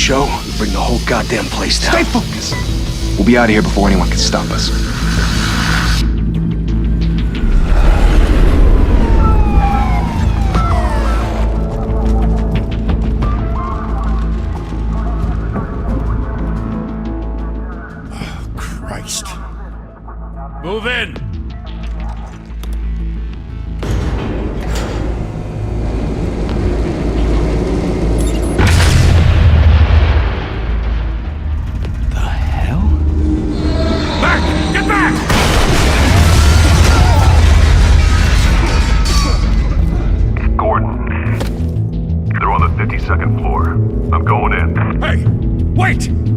show, we bring the whole goddamn place down. Stay focused! We'll be out of here before anyone can stop us. Oh, Christ. Move in!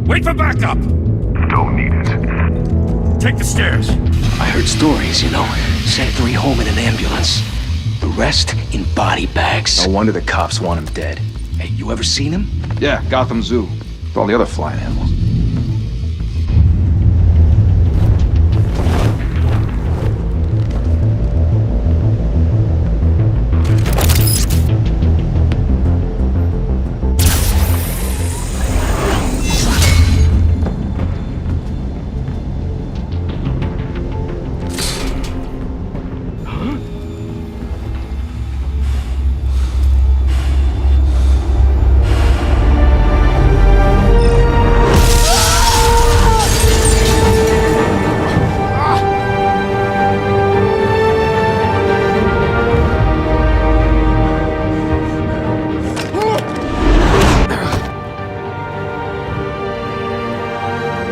Wait for backup! Don't need it. Take the stairs. I heard stories, you know. Sent 3 home in an ambulance. The rest in body bags. No wonder the cops want him dead. Hey, you ever seen him? Yeah, Gotham Zoo. With all the other flying animals.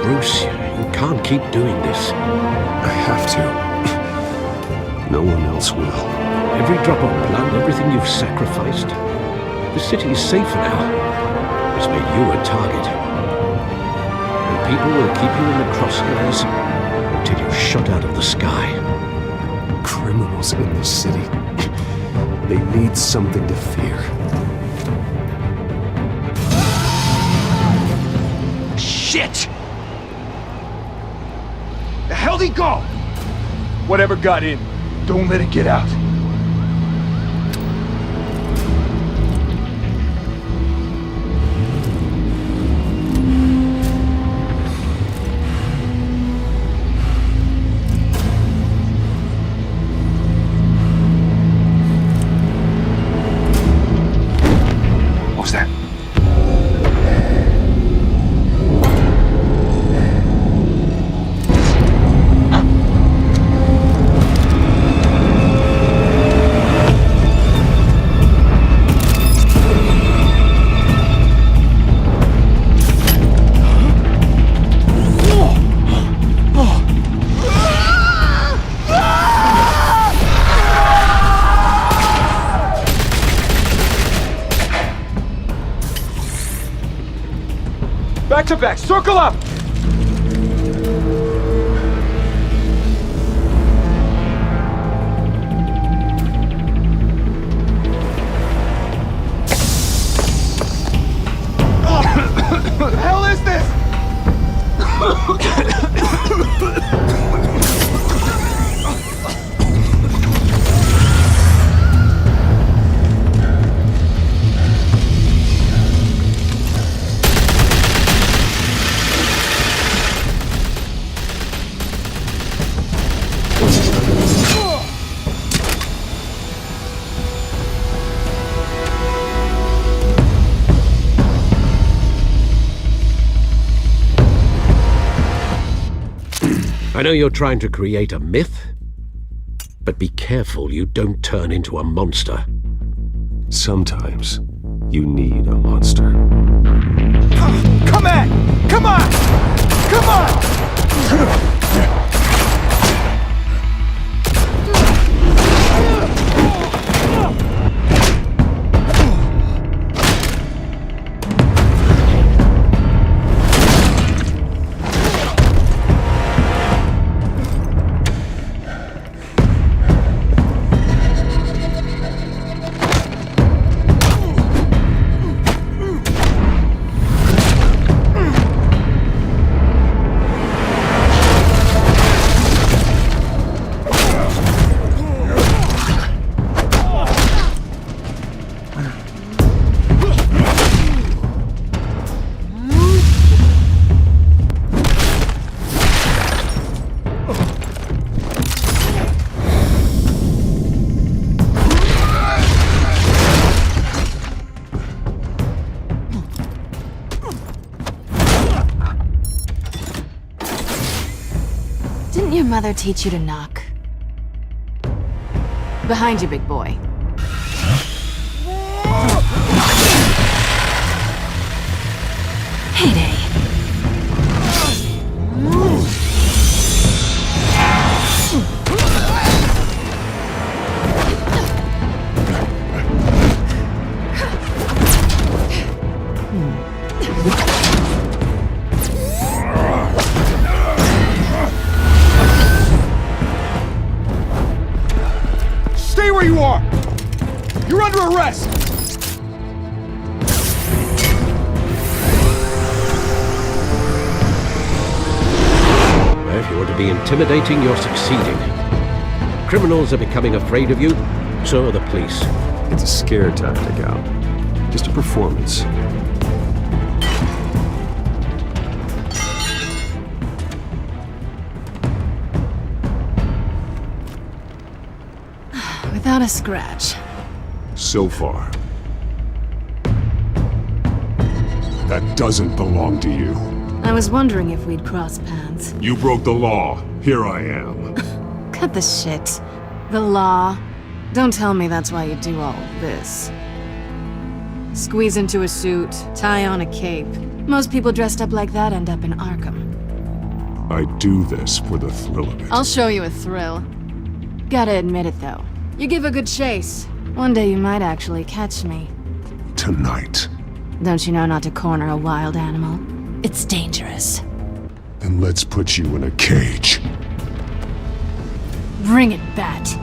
Bruce, you can't keep doing this. I have to. No one else will. Every drop of blood, everything you've sacrificed. The city is safer now. It's made you a target. And people will keep you in the crosshairs until you're shot out of the sky. Criminals in the city. They need something to fear. Shit! The hell'd he go? Whatever got in, don't let it get out. What was that? Back to back, circle up! What the hell is this? I know you're trying to create a myth, but be careful you don't turn into a monster. Sometimes you need a monster. Come on! Come on! Come on! Didn't your mother teach you to knock? Behind you, big boy. Heyday. Stay where you are! You're under arrest! If you want to be intimidating, you're succeeding. Criminals are becoming afraid of you, so are the police. It's a scare tactic, Al. Just a performance. Without a scratch. So far. That doesn't belong to you. I was wondering if we'd cross paths. You broke the law. Here I am. Cut the shit. The law. Don't tell me that's why you do all this. Squeeze into a suit, tie on a cape. Most people dressed up like that end up in Arkham. I do this for the thrill of it. I'll show you a thrill. Gotta admit it, though. You give a good chase. One day you might actually catch me. Tonight. Don't you know not to corner a wild animal? It's dangerous. Then let's put you in a cage. Bring it, Bat.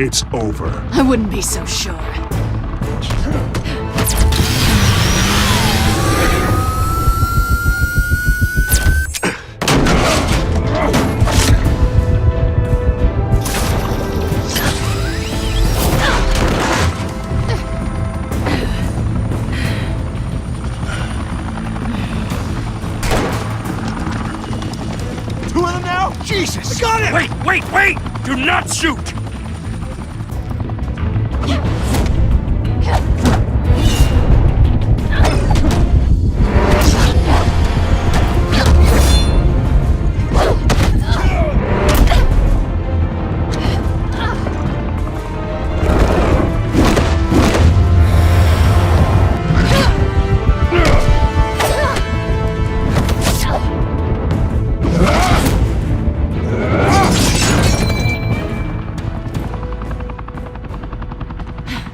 It's over. I wouldn't be so sure. Two of them now? Jesus! I got him! Wait! Do not shoot!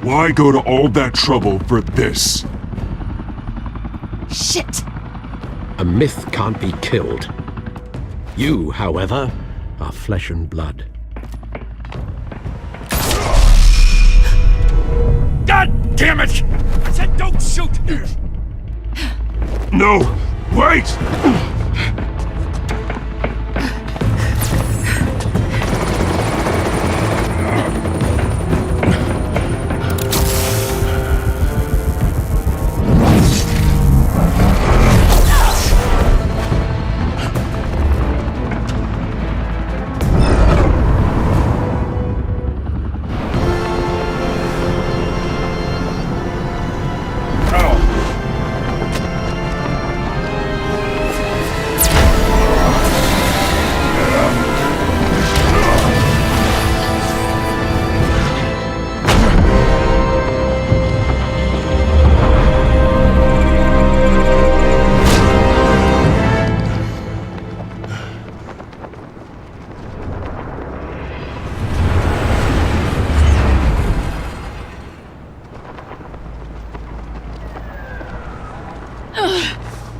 Why go to all that trouble for this? Shit! A myth can't be killed. You, however, are flesh and blood. God damn it! I said don't shoot! No! Wait!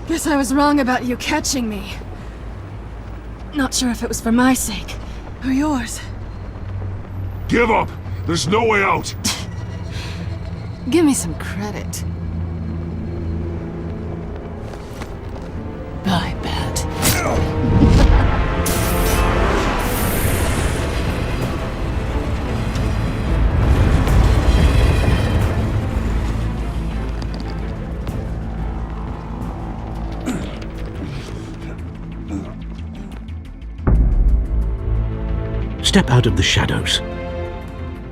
Guess I was wrong about you catching me. Not sure if it was for my sake or yours. Give up! There's no way out! Give me some credit. Bye, Bat. Step out of the shadows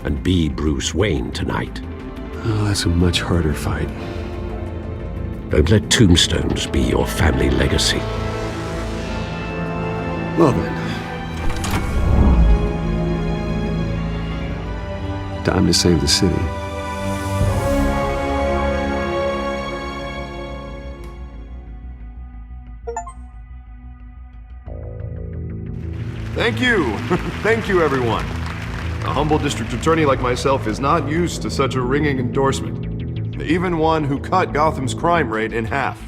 and be Bruce Wayne tonight. Oh, that's a much harder fight. Don't let tombstones be your family legacy. Well then. Time to save the city. Thank you! Thank you, everyone. A humble district attorney like myself is not used to such a ringing endorsement. Even one who cut Gotham's crime rate in half.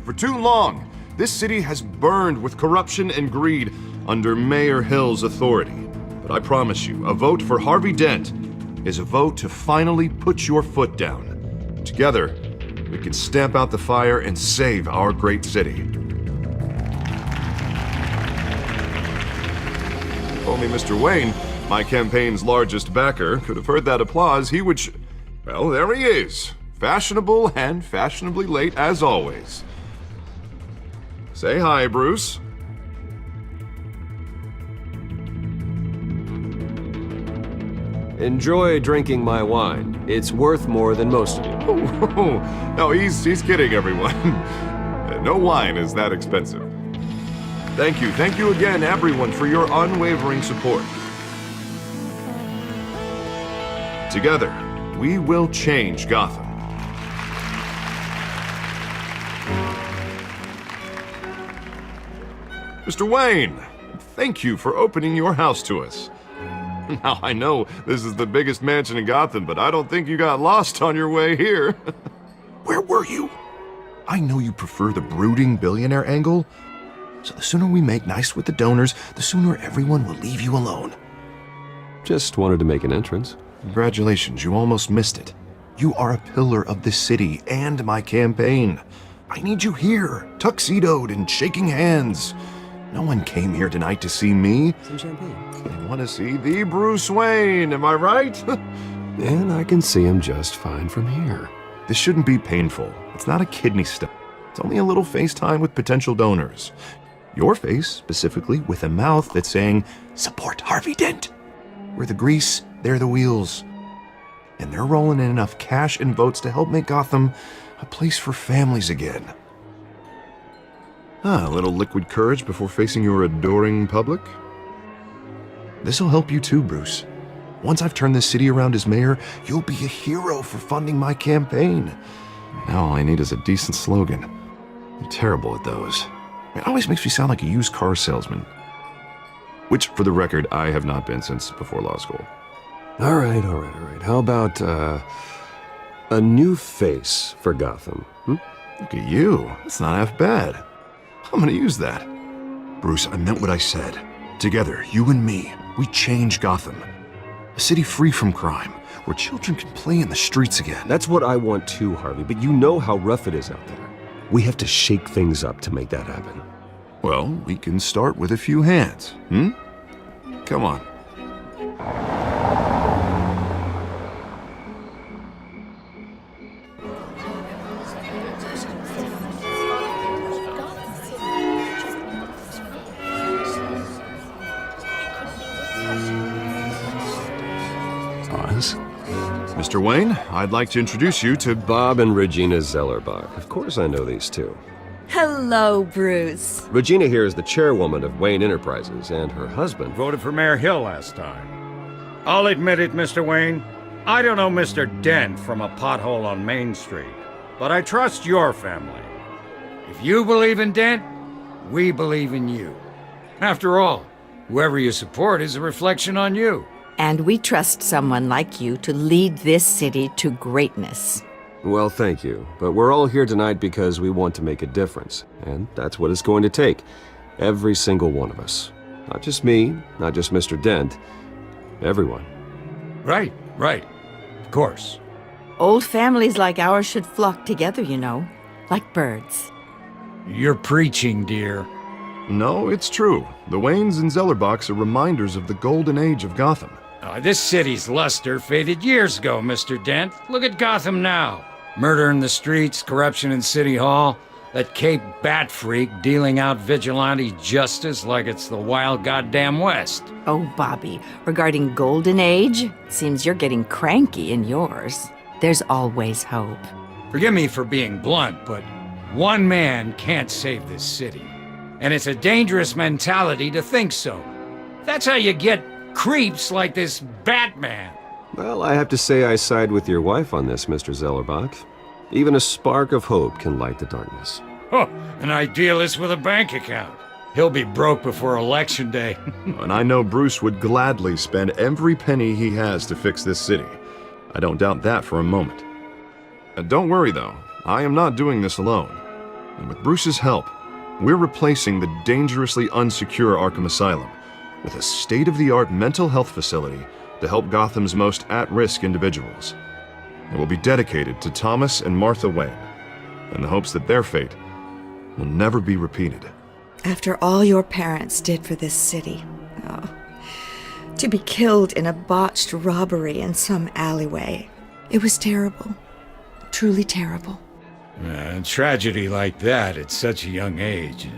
For too long, this city has burned with corruption and greed under Mayor Hill's authority. But I promise you, a vote for Harvey Dent is a vote to finally put your foot down. Together, we can stamp out the fire and save our great city. If only Mr. Wayne, my campaign's largest backer, could have heard that applause, he would well, there he is. Fashionable and fashionably late as always. Say hi, Bruce. Enjoy drinking my wine. It's worth more than most of you. No, he's kidding, everyone. No wine is that expensive. Thank you again, everyone, for your unwavering support. Together, we will change Gotham. Mr. Wayne, thank you for opening your house to us. Now, I know this is the biggest mansion in Gotham, but I don't think you got lost on your way here. Where were you? I know you prefer the brooding billionaire angle, so the sooner we make nice with the donors, the sooner everyone will leave you alone. Just wanted to make an entrance. Congratulations, you almost missed it. You are a pillar of this city and my campaign. I need you here, tuxedoed and shaking hands. No one came here tonight to see me. Some champagne. They want to see the Bruce Wayne, am I right? And I can see him just fine from here. This shouldn't be painful. It's not a kidney stone. It's only a little FaceTime with potential donors. Your face, specifically, with a mouth that's saying, support Harvey Dent. We're the grease, they're the wheels. And they're rolling in enough cash and votes to help make Gotham a place for families again. A little liquid courage before facing your adoring public. This'll help you too, Bruce. Once I've turned this city around as mayor, you'll be a hero for funding my campaign. Now all I need is a decent slogan. I'm terrible at those. It always makes me sound like a used car salesman. Which, for the record, I have not been since before law school. All right. How about, a new face for Gotham? Look at you. That's not half bad. I'm gonna use that. Bruce, I meant what I said. Together, you and me, we change Gotham. A city free from crime, where children can play in the streets again. That's what I want too, Harvey, but you know how rough it is out there. We have to shake things up to make that happen. Well, we can start with a few hands, Come on. Oz? Mr. Wayne, I'd like to introduce you to Bob and Regina Zellerbach. Of course I know these two. Hello, Bruce. Regina here is the chairwoman of Wayne Enterprises, and her husband Voted for Mayor Hill last time. I'll admit it, Mr. Wayne. I don't know Mr. Dent from a pothole on Main Street, but I trust your family. If you believe in Dent, we believe in you. After all, whoever you support is a reflection on you. And we trust someone like you to lead this city to greatness. Well, thank you. But we're all here tonight because we want to make a difference. And that's what it's going to take. Every single one of us. Not just me, not just Mr. Dent. Everyone. Right. Of course. Old families like ours should flock together, you know, like birds. You're preaching, dear. No, it's true. The Waynes and Zellerbachs are reminders of the golden age of Gotham. This city's luster faded years ago, Mr. Dent. Look at Gotham now. Murder in the streets, corruption in City Hall, that Cape Bat freak dealing out vigilante justice like it's the wild goddamn West. Oh, Bobby, regarding Golden Age, seems you're getting cranky in yours. There's always hope. Forgive me for being blunt, but one man can't save this city. And it's a dangerous mentality to think so. That's how you get creeps like this Batman. Well, I have to say I side with your wife on this, Mr. Zellerbach. Even a spark of hope can light the darkness. Oh, an idealist with a bank account. He'll be broke before Election Day. And I know Bruce would gladly spend every penny he has to fix this city. I don't doubt that for a moment. Don't worry, though. I am not doing this alone. And with Bruce's help, we're replacing the dangerously unsecure Arkham Asylum with a state-of-the-art mental health facility to help Gotham's most at-risk individuals. It will be dedicated to Thomas and Martha Wayne, in the hopes that their fate will never be repeated. After all your parents did for this city, to be killed in a botched robbery in some alleyway, it was terrible. Truly terrible. A tragedy like that at such a young age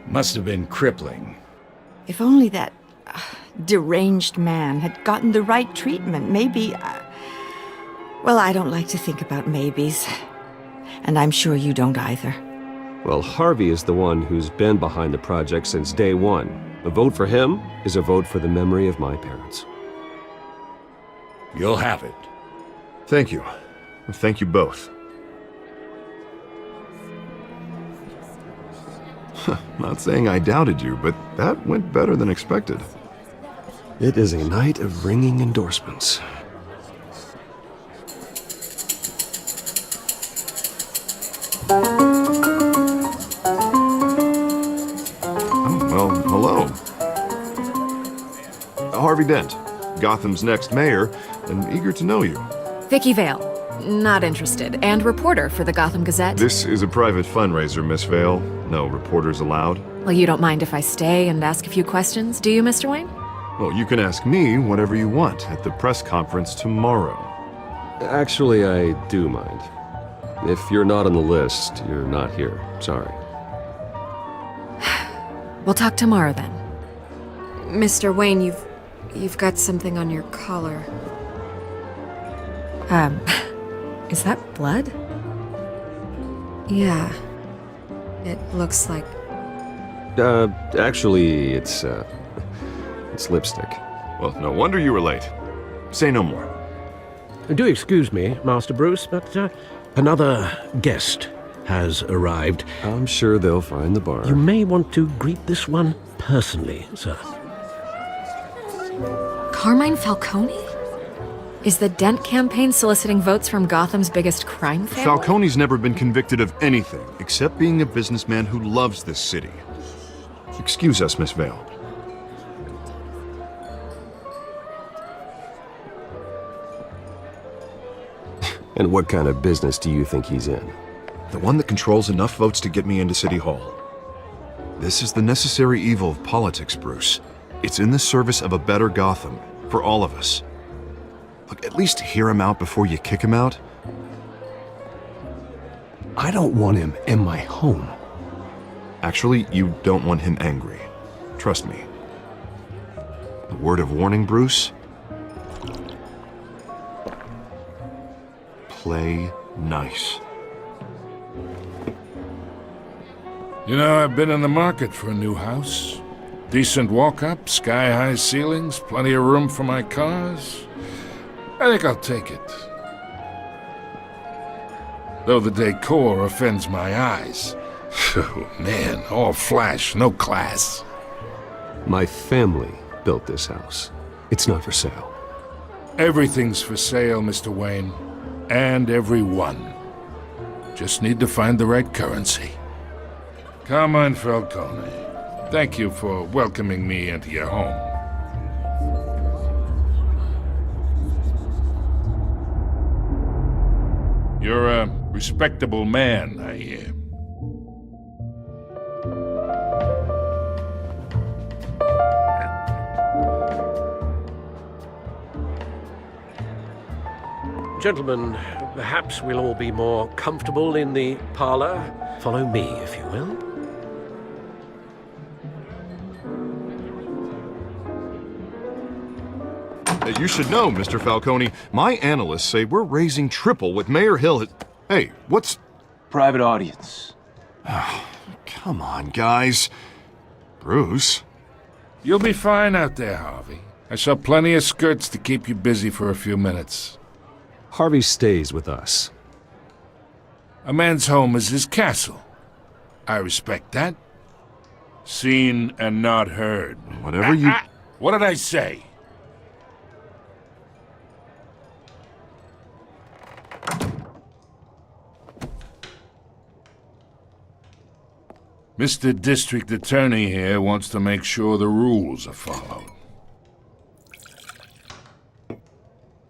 must have been crippling. If only that deranged man had gotten the right treatment, maybe... well, I don't like to think about maybes. And I'm sure you don't either. Well, Harvey is the one who's been behind the project since day one. A vote for him is a vote for the memory of my parents. You'll have it. Thank you. Thank you both. Not saying I doubted you, but that went better than expected. It is a night of ringing endorsements. Well, hello. Harvey Dent, Gotham's next mayor, and eager to know you. Vicky Vale. Not interested. And reporter for the Gotham Gazette. This is a private fundraiser, Miss Vale. No reporters allowed. Well, you don't mind if I stay and ask a few questions, do you, Mr. Wayne? Well, you can ask me whatever you want at the press conference tomorrow. Actually, I do mind. If you're not on the list, you're not here. Sorry. We'll talk tomorrow then. Mr. Wayne, you've got something on your collar. Is that blood? Yeah. It looks like... Actually, it's lipstick. Well, no wonder you were late. Say no more. Do excuse me, Master Bruce, but another guest has arrived. I'm sure they'll find the bar. You may want to greet this one personally, sir. Carmine Falcone? Is the Dent campaign soliciting votes from Gotham's biggest crime family? Falcone's never been convicted of anything except being a businessman who loves this city. Excuse us, Miss Vale. And what kind of business do you think he's in? The one that controls enough votes to get me into City Hall. This is the necessary evil of politics, Bruce. It's in the service of a better Gotham, for all of us. Look, at least hear him out before you kick him out. I don't want him in my home. Actually, you don't want him angry. Trust me. A word of warning, Bruce? Play nice. You know, I've been in the market for a new house. Decent walk-up, sky-high ceilings, plenty of room for my cars. I think I'll take it. Though the decor offends my eyes. Oh, man, all flash, no class. My family built this house. It's not for sale. Everything's for sale, Mr. Wayne. and every one. Just need to find the right currency. Come on, Falcone. Thank you for welcoming me into your home. You're a respectable man, I hear. Gentlemen, perhaps we'll all be more comfortable in the parlor. Follow me, if you will. You should know, Mr. Falcone, my analysts say we're raising triple what Mayor Hill has... Hey, what's... Private audience. Come on, guys. Bruce? You'll be fine out there, Harvey. I saw plenty of skirts to keep you busy for a few minutes. Harvey stays with us. A man's home is his castle. I respect that. Seen and not heard. Whatever you... What did I say? Mr. District Attorney here wants to make sure the rules are followed.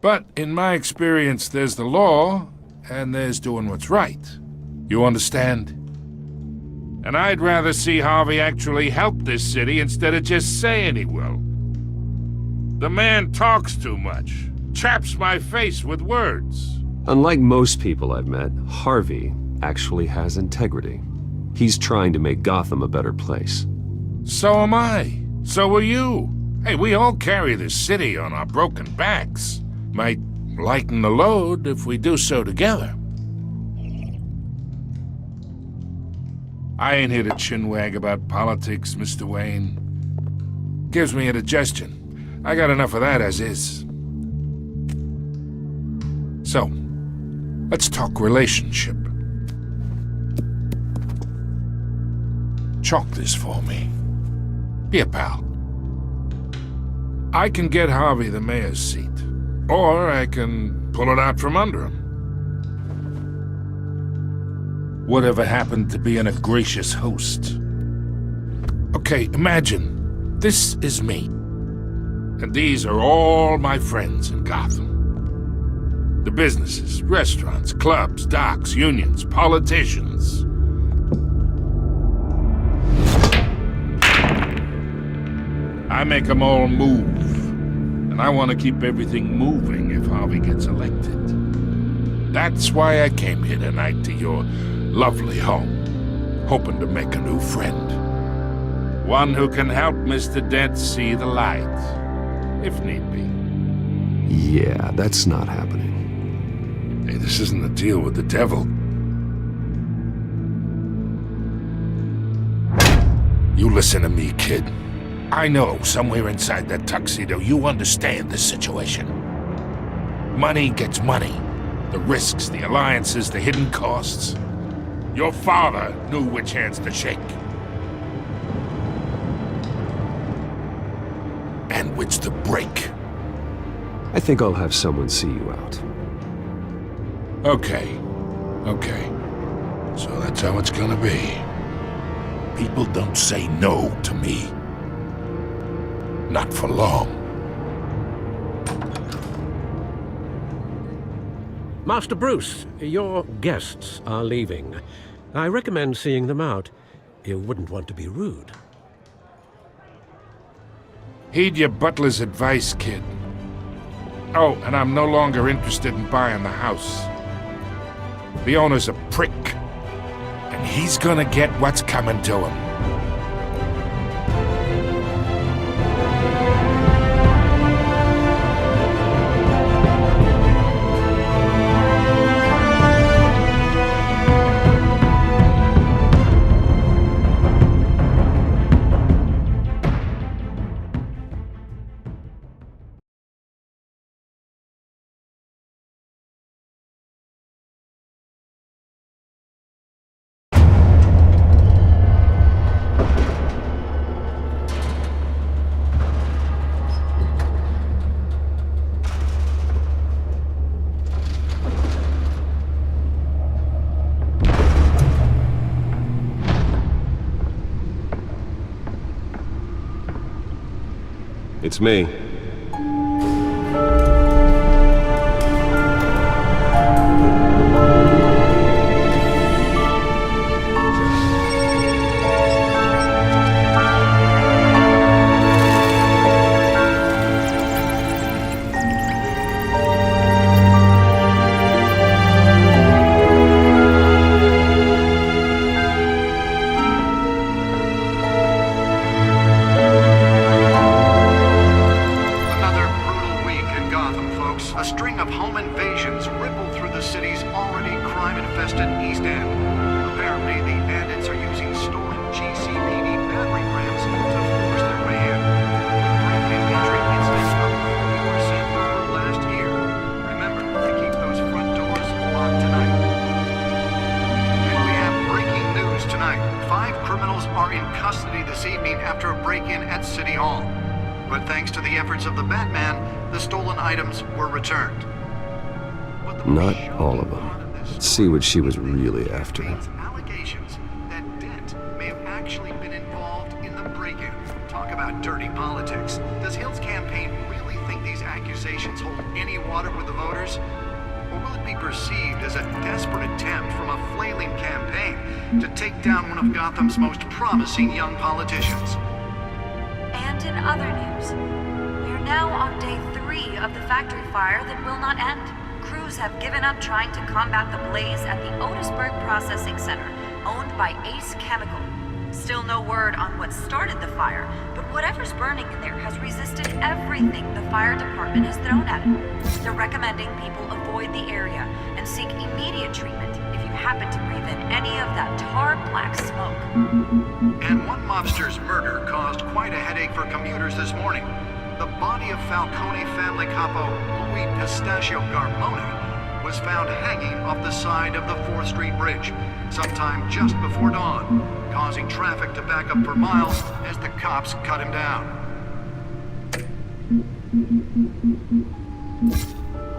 But in my experience, there's the law, and there's doing what's right. You understand? And I'd rather see Harvey actually help this city instead of just saying he will. The man talks too much, chaps my face with words. Unlike most people I've met, Harvey actually has integrity. He's trying to make Gotham a better place. So am I. So are you. Hey, we all carry this city on our broken backs. Might lighten the load if we do so together. I ain't here to chinwag about politics, Mr. Wayne. Gives me indigestion. I got enough of that as is. So, let's talk relationship. Chalk this for me. Be a pal. I can get Harvey the mayor's seat, or I can pull it out from under him. Whatever happened to being a gracious host? Okay, imagine, this is me. And these are all my friends in Gotham. The businesses, restaurants, clubs, docks, unions, politicians. I make them all move. And I want to keep everything moving if Harvey gets elected. That's why I came here tonight to your lovely home, hoping to make a new friend. One who can help Mr. Dent see the light, if need be. Yeah, that's not happening. Hey, this isn't a deal with the devil. You listen to me, kid. I know somewhere inside that tuxedo you understand this situation. Money gets money. The risks, the alliances, the hidden costs. Your father knew which hands to shake. And which to break. I think I'll have someone see you out. Okay. So that's how it's gonna be. People don't say no to me. Not for long. Master Bruce, your guests are leaving. I recommend seeing them out. You wouldn't want to be rude. Heed your butler's advice, kid. Oh, and I'm no longer interested in buying the house. The owner's a prick. And he's gonna get what's coming to him. It's me. Not all of them. Let's see what she was really after. Allegations that Dent may have actually been involved in the break-in. Talk about dirty politics. Does Hill's campaign really think these accusations hold any water with the voters? Or will it be perceived as a desperate attempt from a flailing campaign to take down one of Gotham's most promising young politicians? And in other news, we are now on day 3 of the factory fire that will not end. Crews have given up trying to combat the blaze at the Otisburg Processing Center, owned by Ace Chemical. Still no word on what started the fire, but whatever's burning in there has resisted everything the fire department has thrown at it. They're recommending people avoid the area and seek immediate treatment if you happen to breathe in any of that tar black smoke. And one mobster's murder caused quite a headache for commuters this morning. The body of Falcone family capo Louis Pistachio Garmoni was found hanging off the side of the 4th Street Bridge sometime just before dawn, causing traffic to back up for miles as the cops cut him down.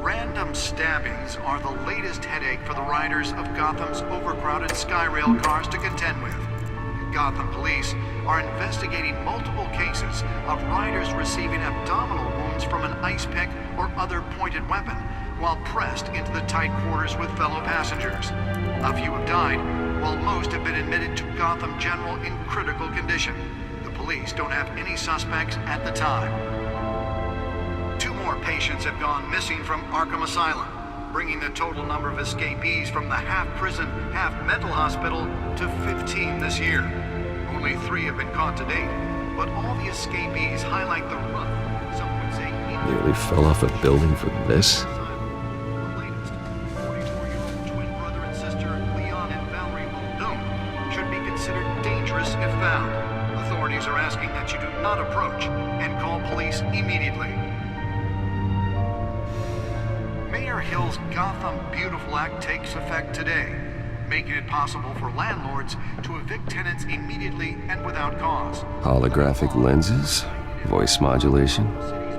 Random stabbings are the latest headache for the riders of Gotham's overcrowded Skyrail cars to contend with. Gotham police are investigating multiple cases of riders receiving abdominal wounds from an ice pick or other pointed weapon while pressed into the tight quarters with fellow passengers. A few have died, while most have been admitted to Gotham General in critical condition. The police don't have any suspects at the time. 2 more patients have gone missing from Arkham Asylum, bringing the total number of escapees from the half-prison, half-mental hospital to 15 this year. Only 3 have been caught to date, but all the escapees highlight the rough, some would say... Nearly fell off a building for this? The latest, 44-year-old twin brother and sister, Leon and Valerie Muldoon, should be considered dangerous if found. Authorities are asking that you do not approach and call police immediately. Mayor Hill's Gotham Beautiful Act takes effect today, making it possible for landlords to evict tenants immediately and without cause. Holographic lenses? Voice modulation?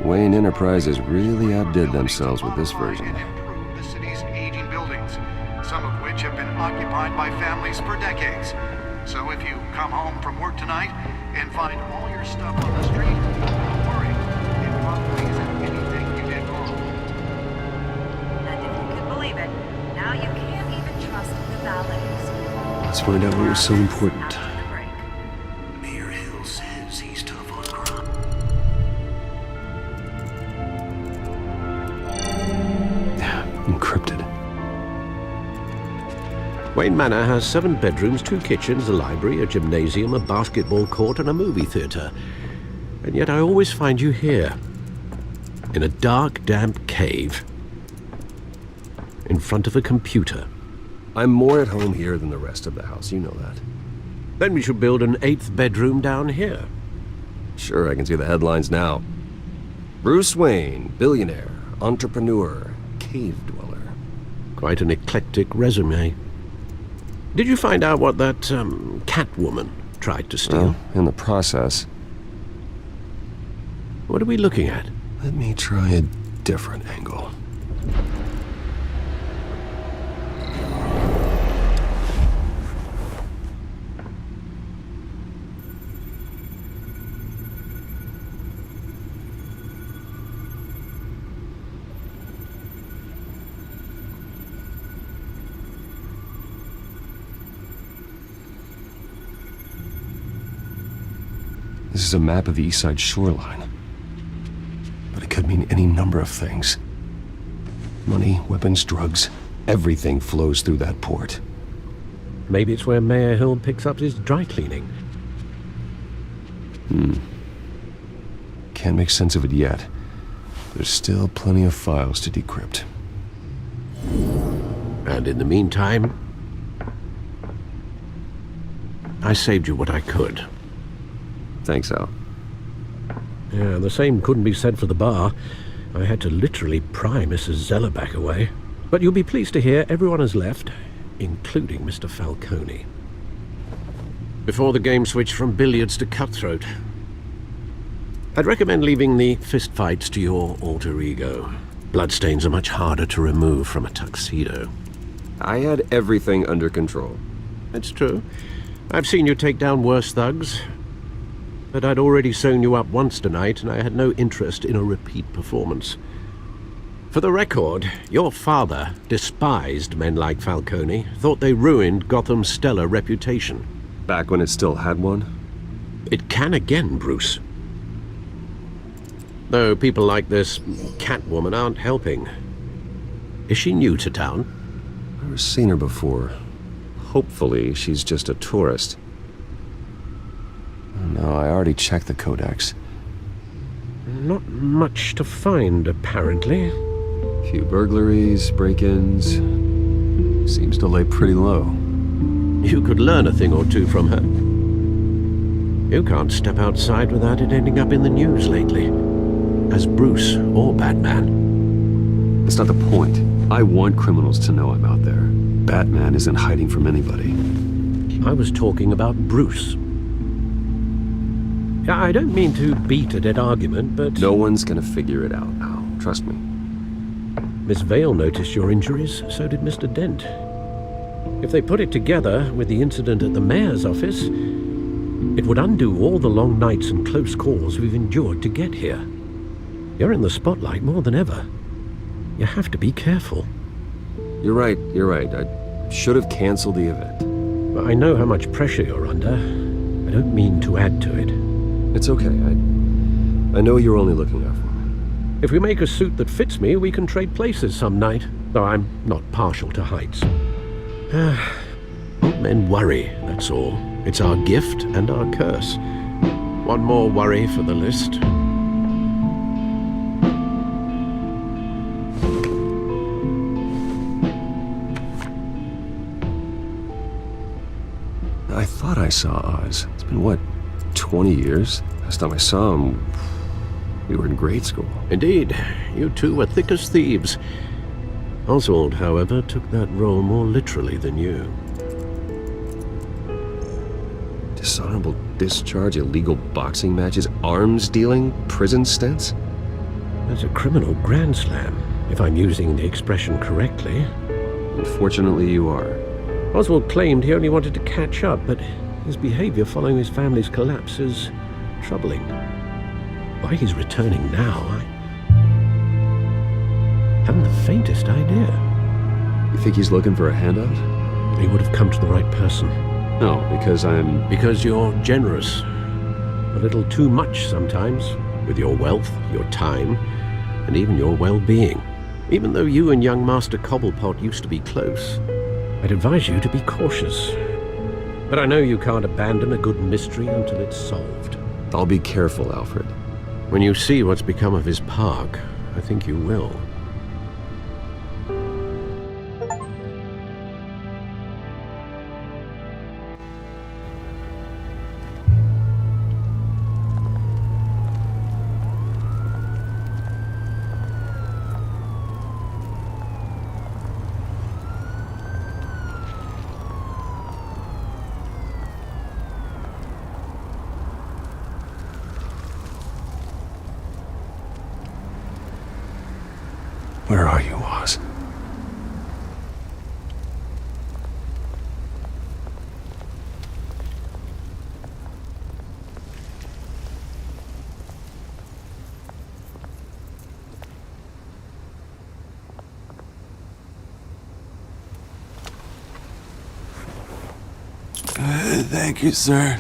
Wayne Enterprises really outdid themselves with this version. And improve the city's aging buildings, some of which have been occupied by families for decades. So if you come home from work tonight and find all your stuff on the street, don't worry. It probably isn't anything you did wrong. And if you can believe it, now you can't even trust the valets. Let's find out what was so important. After the break. Mayor Hill says he's tough on crime. Encrypted. Wayne Manor has 7 bedrooms, 2 kitchens, a library, a gymnasium, a basketball court, and a movie theater. And yet I always find you here, in a dark, damp cave, in front of a computer. I'm more at home here than the rest of the house, you know that. Then we should build an 8th bedroom down here. Sure, I can see the headlines now. Bruce Wayne, billionaire, entrepreneur, cave dweller. Quite an eclectic resume. Did you find out what that, Catwoman tried to steal? Well, in the process. What are we looking at? Let me try a different angle. This is a map of the east side shoreline. But it could mean any number of things. Money, weapons, drugs, everything flows through that port. Maybe it's where Mayor Hill picks up his dry cleaning. Can't make sense of it yet. There's still plenty of files to decrypt. And in the meantime, I saved you what I could. Thanks, Al. Yeah, the same couldn't be said for the bar. I had to literally pry Mrs. Zellerback away. But you'll be pleased to hear everyone has left, including Mr. Falcone. Before the game switched from billiards to cutthroat. I'd recommend leaving the fistfights to your alter ego. Bloodstains are much harder to remove from a tuxedo. I had everything under control. It's true. I've seen you take down worse thugs. But I'd already sewn you up once tonight, and I had no interest in a repeat performance. For the record, your father despised men like Falcone, thought they ruined Gotham's stellar reputation. Back when it still had one? It can again, Bruce. Though people like this Catwoman aren't helping. Is she new to town? I've never seen her before. Hopefully, she's just a tourist. No, I already checked the codex. Not much to find, apparently. Few burglaries, break-ins. Seems to lay pretty low. You could learn a thing or two from her. You can't step outside without it ending up in the news lately. As Bruce or Batman. That's not the point. I want criminals to know I'm out there. Batman isn't hiding from anybody. I was talking about Bruce. I don't mean to beat a dead argument, but... No one's gonna figure it out, Al. Trust me. Miss Vale noticed your injuries, so did Mr. Dent. If they put it together with the incident at the mayor's office, it would undo all the long nights and close calls we've endured to get here. You're in the spotlight more than ever. You have to be careful. You're right. I should have canceled the event. I know how much pressure you're under. I don't mean to add to it. It's okay. I know you're only looking out for me. If we make a suit that fits me, we can trade places some night, though I'm not partial to heights. Men worry, that's all. It's our gift and our curse. One more worry for the list. I thought I saw Oz. It's been, what, 20 years? Last time I saw him, we were in grade school. Indeed. You two were thick as thieves. Oswald, however, took that role more literally than you. Dishonorable discharge, illegal boxing matches, arms dealing, prison stints? That's a criminal grand slam, if I'm using the expression correctly. Unfortunately, you are. Oswald claimed he only wanted to catch up, but his behavior following his family's collapse is troubling. Why he's returning now, I haven't the faintest idea. You think he's looking for a handout? He would have come to the right person. No, because you're generous. A little too much sometimes, with your wealth, your time, and even your well-being. Even though you and young Master Cobblepot used to be close, I'd advise you to be cautious. But I know you can't abandon a good mystery until it's solved. I'll be careful, Alfred. When you see what's become of his park, I think you will. Where are you, Oz? Thank you, sir.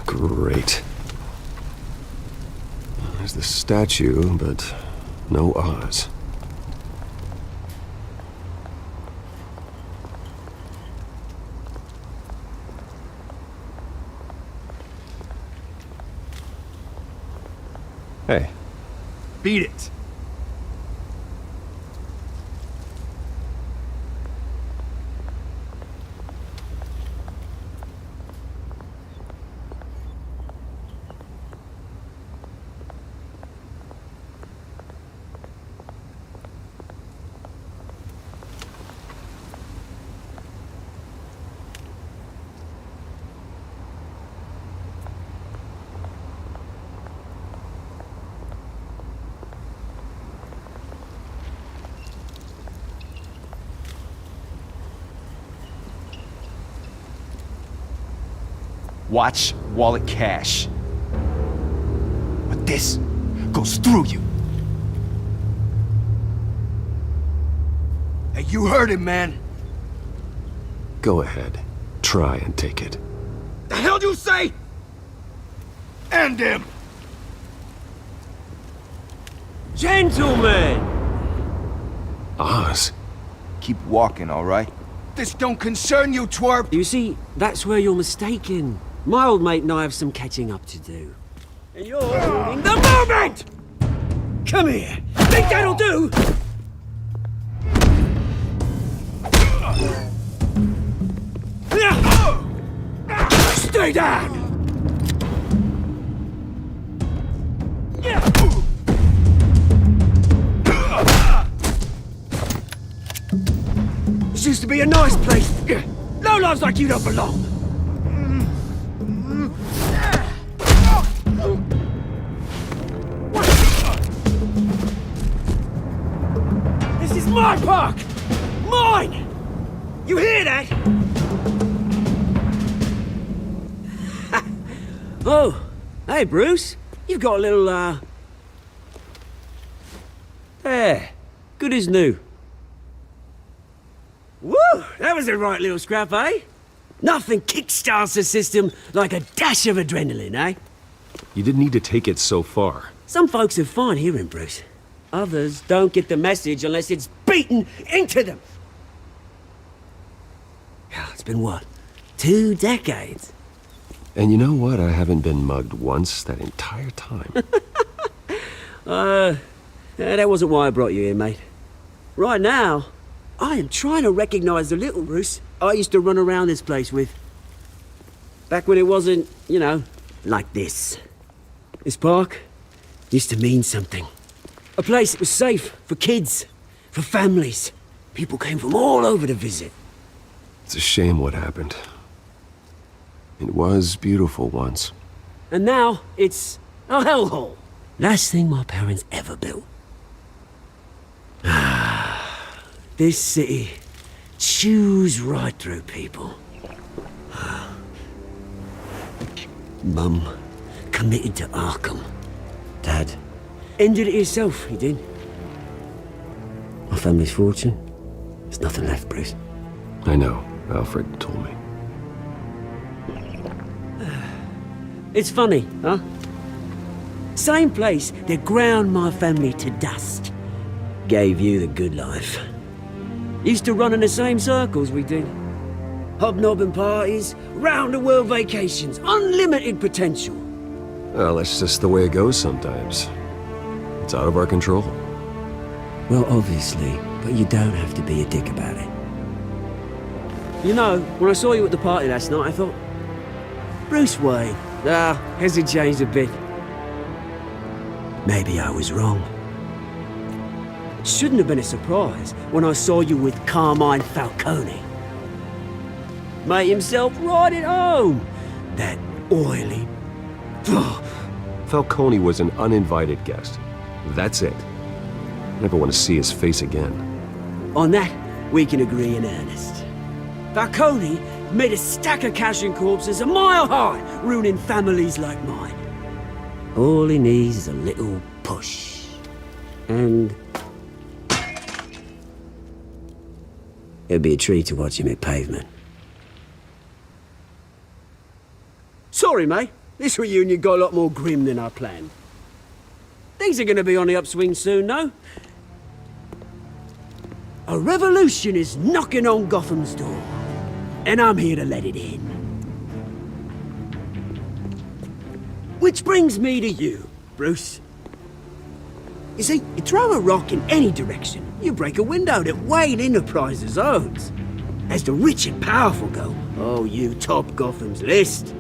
Great. There's the statue, but no Oz. Hey. Beat it. Watch wallet cash. But this goes through you. Hey, you heard him, man. Go ahead. Try and take it. The hell do you say? End him! Gentlemen! Oz? Keep walking, all right? This don't concern you, twerp! You see, that's where you're mistaken. My old mate and I have some catching up to do. And you're ruining the moment! Come here! Think that'll do? Stay down! This used to be a nice place. Lowlifes like you don't belong. This is my park! Mine! You hear that? Oh, hey Bruce. You've got a little, there. Good as new. Woo! That was a right little scrap, eh? Nothing kickstarts the system like a dash of adrenaline, eh? You didn't need to take it so far. Some folks are fine hearing, Bruce. Others don't get the message unless it's beaten into them. It's been what? 2 decades? And you know what? I haven't been mugged once that entire time. That wasn't why I brought you here, mate. Right now, I am trying to recognize the little Bruce I used to run around this place with. Back when it wasn't, you know, like this. This park used to mean something. A place that was safe for kids, for families. People came from all over to visit. It's a shame what happened. It was beautiful once. And now, it's a hellhole. Last thing my parents ever built. This city chews right through people. Mum committed to Arkham. Dad ended it himself, he did. My family's fortune, there's nothing left, Bruce. I know. Alfred told me. It's funny, huh? Same place that ground my family to dust gave you the good life. Used to run in the same circles we did. Hobnobbing parties, round-the-world vacations, unlimited potential. Well, that's just the way it goes sometimes. It's out of our control. Well, obviously, but you don't have to be a dick about it. You know, when I saw you at the party last night, I thought, Bruce Wayne, has it changed a bit? Maybe I was wrong. Shouldn't have been a surprise when I saw you with Carmine Falcone. Made himself right at home. That oily... Falcone was an uninvited guest. That's it. Never want to see his face again. On that, we can agree in earnest. Falcone made a stack of cash and corpses a mile high, ruining families like mine. All he needs is a little push. And... it'd be a treat to watch him hit pavement. Sorry, mate. This reunion got a lot more grim than I planned. Things are gonna be on the upswing soon, though. A revolution is knocking on Gotham's door, and I'm here to let it in. Which brings me to you, Bruce. You see, you throw a rock in any direction, you break a window that Wayne Enterprises owns. As the rich and powerful go, oh, you top Gotham's list.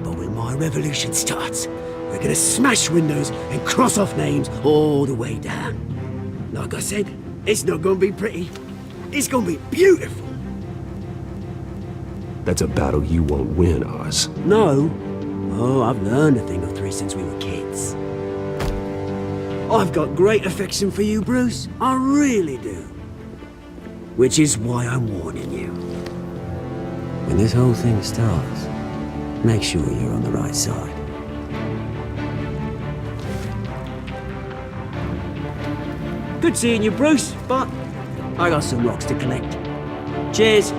But when my revolution starts, we're gonna smash windows and cross off names all the way down. Like I said, it's not gonna be pretty. It's gonna be beautiful. That's a battle you won't win, Oz. No. Oh, I've learned a thing or three since we were kids. I've got great affection for you, Bruce. I really do. Which is why I'm warning you. When this whole thing starts, make sure you're on the right side. Good seeing you, Bruce, but I got some rocks to collect. Cheers.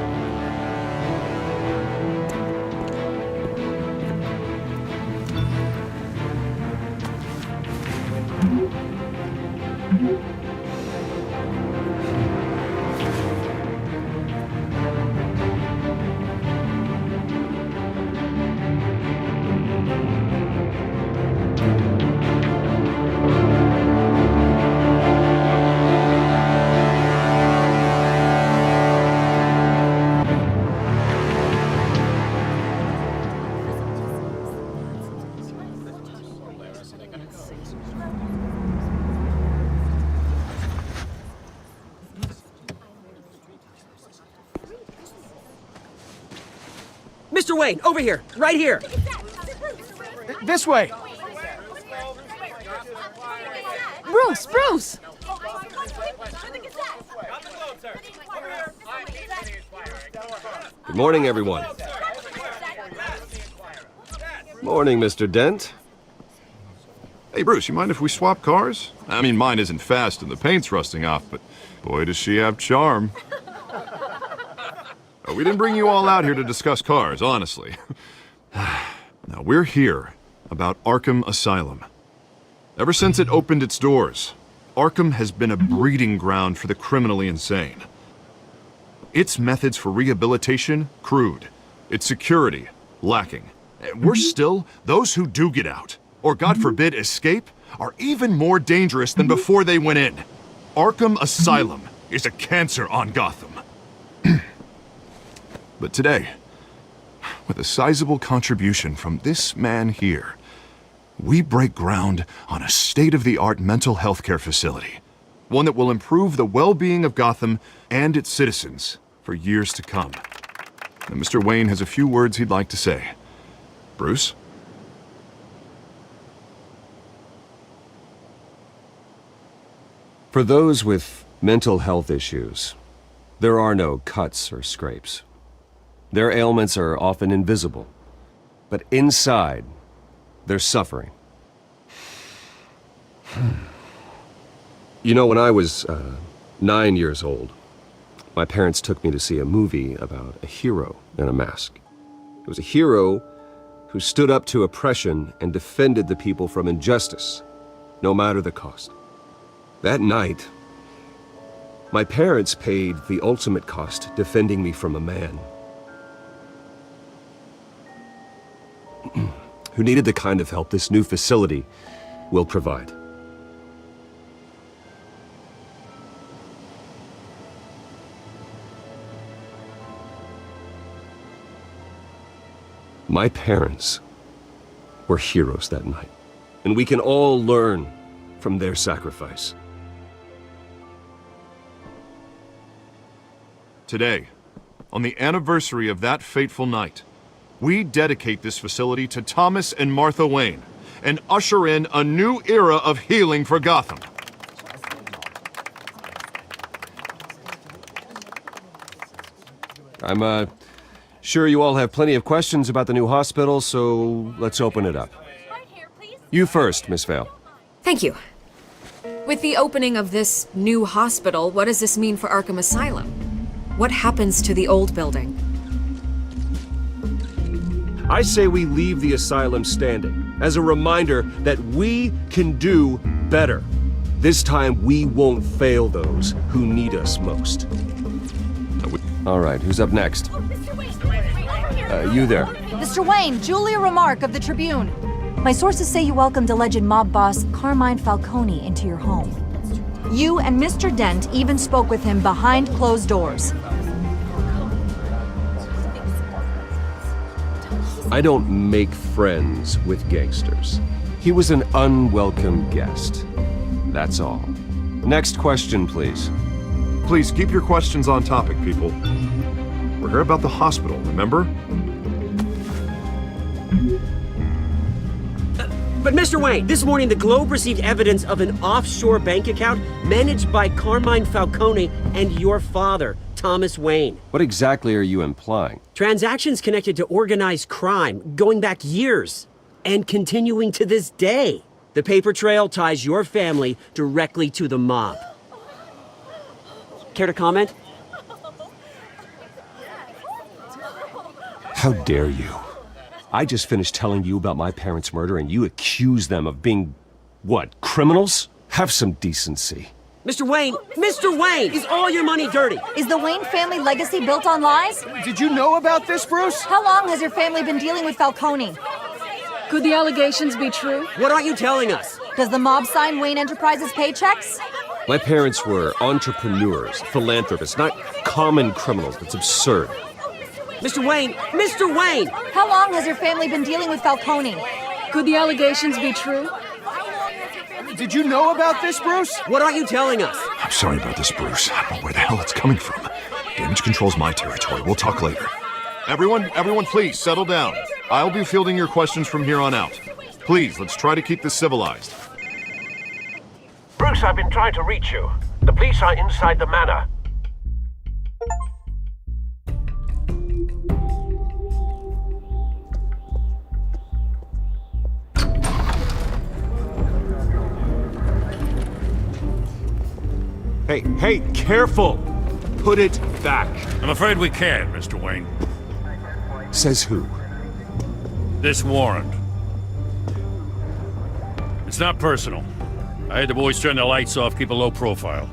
Mr. Wayne, over here, right here. This way. Bruce! Good morning, everyone. Morning, Mr. Dent. Hey, Bruce, you mind if we swap cars? I mean, mine isn't fast and the paint's rusting off, but boy, does she have charm. We didn't bring you all out here to discuss cars, honestly. Now, we're here about Arkham Asylum. Ever since it opened its doors, Arkham has been a breeding ground for the criminally insane. Its methods for rehabilitation, crude. Its security, lacking. Worse still, those who do get out, or God forbid escape, are even more dangerous than before they went in. Arkham Asylum is a cancer on Gotham. But today, with a sizable contribution from this man here, we break ground on a state-of-the-art mental health care facility. One that will improve the well-being of Gotham and its citizens for years to come. And Mr. Wayne has a few words he'd like to say. Bruce? For those with mental health issues, there are no cuts or scrapes. Their ailments are often invisible, but inside, they're suffering. You know, when I was 9 years old, my parents took me to see a movie about a hero in a mask. It was a hero who stood up to oppression and defended the people from injustice, no matter the cost. That night, my parents paid the ultimate cost defending me from a man who needed the kind of help this new facility will provide. My parents were heroes that night, and we can all learn from their sacrifice. Today, on the anniversary of that fateful night, we dedicate this facility to Thomas and Martha Wayne and usher in a new era of healing for Gotham. I'm sure you all have plenty of questions about the new hospital, so let's open it up. You first, Miss Vale. Thank you. With the opening of this new hospital, what does this mean for Arkham Asylum? What happens to the old building? I say we leave the asylum standing as a reminder that we can do better. This time we won't fail those who need us most. All right, who's up next? You there. Mr. Wayne, Julia Remark of the Tribune. My sources say you welcomed alleged mob boss Carmine Falcone into your home. You and Mr. Dent even spoke with him behind closed doors. I don't make friends with gangsters. He was an unwelcome guest. That's all. Next question, please. Please keep your questions on topic, people. We're here about the hospital, remember? But Mr. Wayne, this morning the Globe received evidence of an offshore bank account managed by Carmine Falcone and your father, Thomas Wayne. What exactly are you implying? Transactions connected to organized crime going back years and continuing to this day. The paper trail ties your family directly to the mob. Care to comment? How dare you? I just finished telling you about my parents' murder and you accuse them of being, what, criminals? Have some decency. Mr. Wayne, is all your money dirty? Is the Wayne family legacy built on lies? Did you know about this, Bruce? How long has your family been dealing with Falcone? Could the allegations be true? What aren't you telling us? Does the mob sign Wayne Enterprises paychecks? My parents were entrepreneurs, philanthropists, not common criminals. That's absurd. Mr. Wayne! How long has your family been dealing with Falcone? Could the allegations be true? Did you know about this, Bruce? What aren't you telling us? I'm sorry about this, Bruce. I don't know where the hell it's coming from. Damage control's my territory. We'll talk later. Everyone, please, settle down. I'll be fielding your questions from here on out. Please, let's try to keep this civilized. Bruce, I've been trying to reach you. The police are inside the manor. Hey, careful! Put it back. I'm afraid we can't, Mr. Wayne. Says who? This warrant. It's not personal. I had the boys turn the lights off, keep a low profile.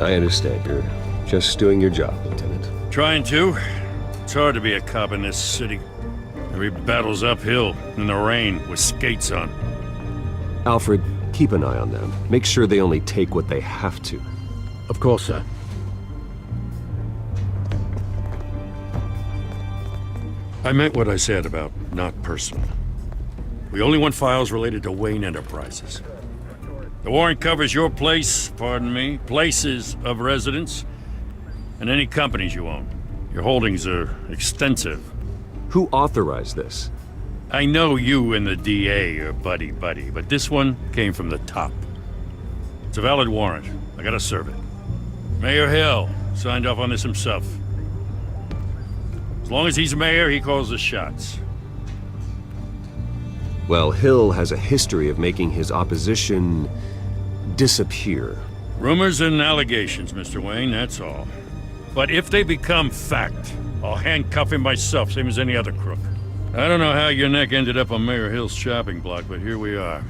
I understand. You're just doing your job, Lieutenant. Trying to. It's hard to be a cop in this city. Every battle's uphill, in the rain, with skates on. Alfred, keep an eye on them. Make sure they only take what they have to. Of course, sir. I meant what I said about not personal. We only want files related to Wayne Enterprises. The warrant covers your place, places of residence, and any companies you own. Your holdings are extensive. Who authorized this? I know you and the DA are buddy-buddy, but this one came from the top. It's a valid warrant. I gotta serve it. Mayor Hill signed off on this himself. As long as he's mayor, he calls the shots. Well, Hill has a history of making his opposition disappear. Rumors and allegations, Mr. Wayne, that's all. But if they become fact, I'll handcuff him myself, same as any other crook. I don't know how your neck ended up on Mayor Hill's shopping block, but here we are.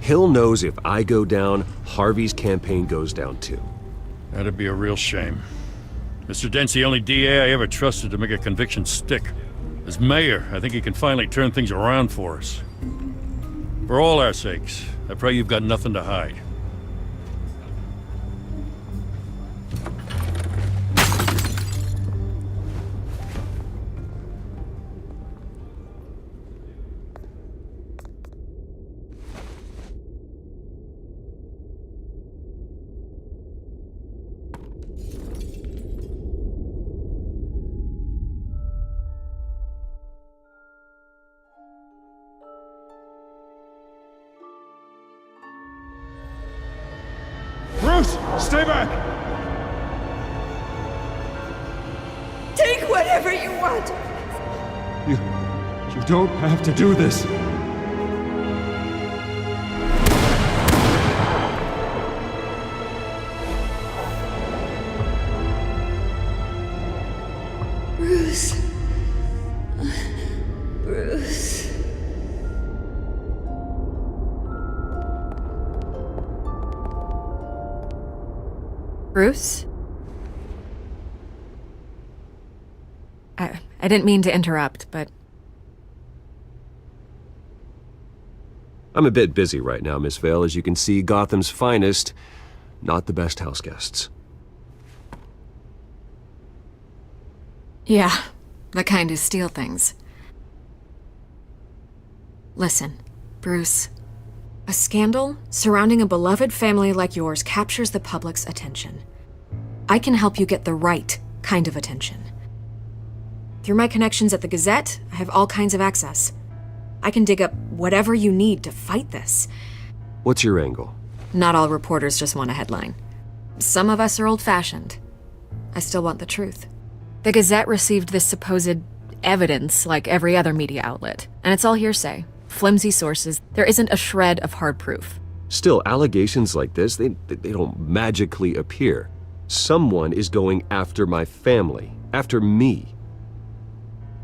Hill knows if I go down, Harvey's campaign goes down too. That'd be a real shame. Mr. Dent's the only DA I ever trusted to make a conviction stick. As mayor, I think he can finally turn things around for us. For all our sakes, I pray you've got nothing to hide. Bruce, stay back! Take whatever you want. You don't have to do this. Bruce. Bruce. Bruce? I didn't mean to interrupt, but... I'm a bit busy right now, Miss Vale. As you can see, Gotham's finest, not the best house guests. Yeah, the kind who steal things. Listen, Bruce. A scandal surrounding a beloved family like yours captures the public's attention. I can help you get the right kind of attention. Through my connections at the Gazette, I have all kinds of access. I can dig up whatever you need to fight this. What's your angle? Not all reporters just want a headline. Some of us are old-fashioned. I still want the truth. The Gazette received this supposed evidence like every other media outlet, and it's all hearsay. Flimsy sources. There isn't a shred of hard proof. Still, allegations like this, they don't magically appear. Someone is going after my family, after me.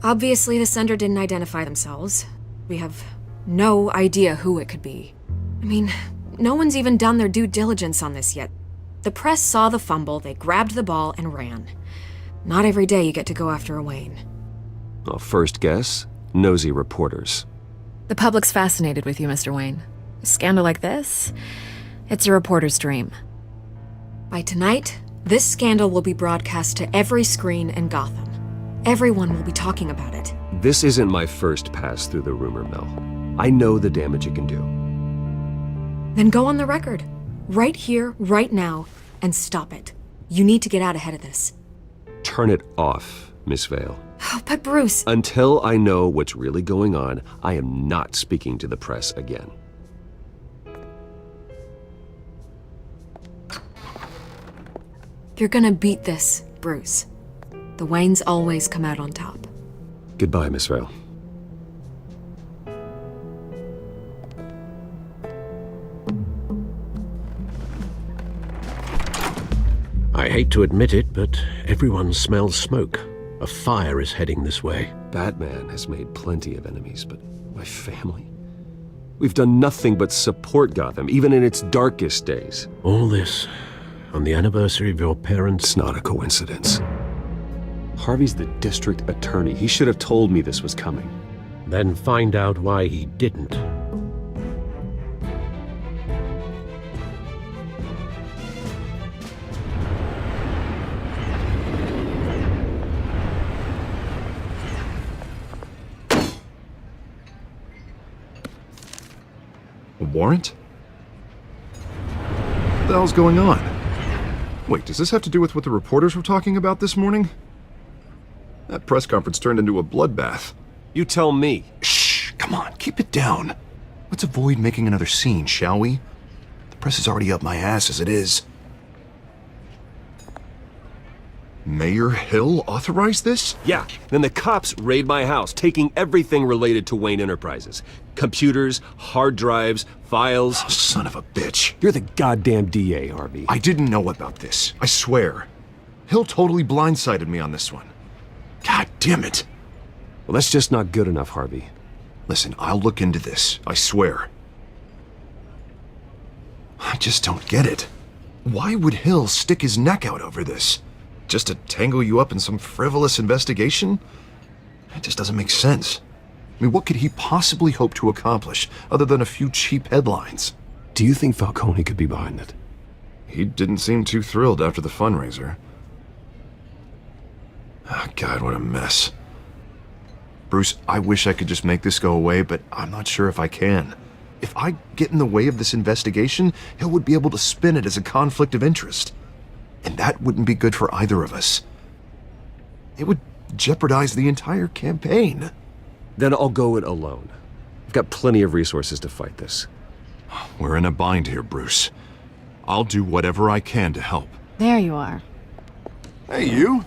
Obviously, the sender didn't identify themselves. We have no idea who it could be. I mean, no one's even done their due diligence on this yet. The press saw the fumble, they grabbed the ball and ran. Not every day you get to go after a Wayne. Well, first guess, nosy reporters. The public's fascinated with you, Mr. Wayne. A scandal like this, it's a reporter's dream. By tonight, this scandal will be broadcast to every screen in Gotham. Everyone will be talking about it. This isn't my first pass through the rumor mill. I know the damage it can do. Then go on the record. Right here, right now, and stop it. You need to get out ahead of this. Turn it off, Miss Vale. Oh, but Bruce... Until I know what's really going on, I am not speaking to the press again. You're gonna beat this, Bruce. The Waynes always come out on top. Goodbye, Miss Vale. I hate to admit it, but everyone smells smoke. A fire is heading this way. Batman has made plenty of enemies, but my family? We've done nothing but support Gotham, even in its darkest days. All this on the anniversary of your parents'... It's not a coincidence. Harvey's the district attorney. He should have told me this was coming. Then find out why he didn't. A warrant? What the hell's going on? Wait, does this have to do with what the reporters were talking about this morning? That press conference turned into a bloodbath. You tell me. Shh, come on, keep it down. Let's avoid making another scene, shall we? The press is already up my ass as it is. Mayor Hill authorized this? Yeah, then the cops raid my house, taking everything related to Wayne Enterprises. Computers, hard drives, files. Oh, son of a bitch. You're the goddamn DA, Harvey. I didn't know about this, I swear. Hill totally blindsided me on this one. God damn it. Well, that's just not good enough, Harvey. Listen, I'll look into this, I swear. I just don't get it. Why would Hill stick his neck out over this? Just to tangle you up in some frivolous investigation? It just doesn't make sense. I mean, what could he possibly hope to accomplish other than a few cheap headlines? Do you think Falcone could be behind it? He didn't seem too thrilled after the fundraiser. Oh, God, what a mess. Bruce, I wish I could just make this go away, but I'm not sure if I can. If I get in the way of this investigation, Hill would be able to spin it as a conflict of interest. And that wouldn't be good for either of us. It would jeopardize the entire campaign. Then I'll go it alone. I've got plenty of resources to fight this. We're in a bind here, Bruce. I'll do whatever I can to help. There you are. Hey, you?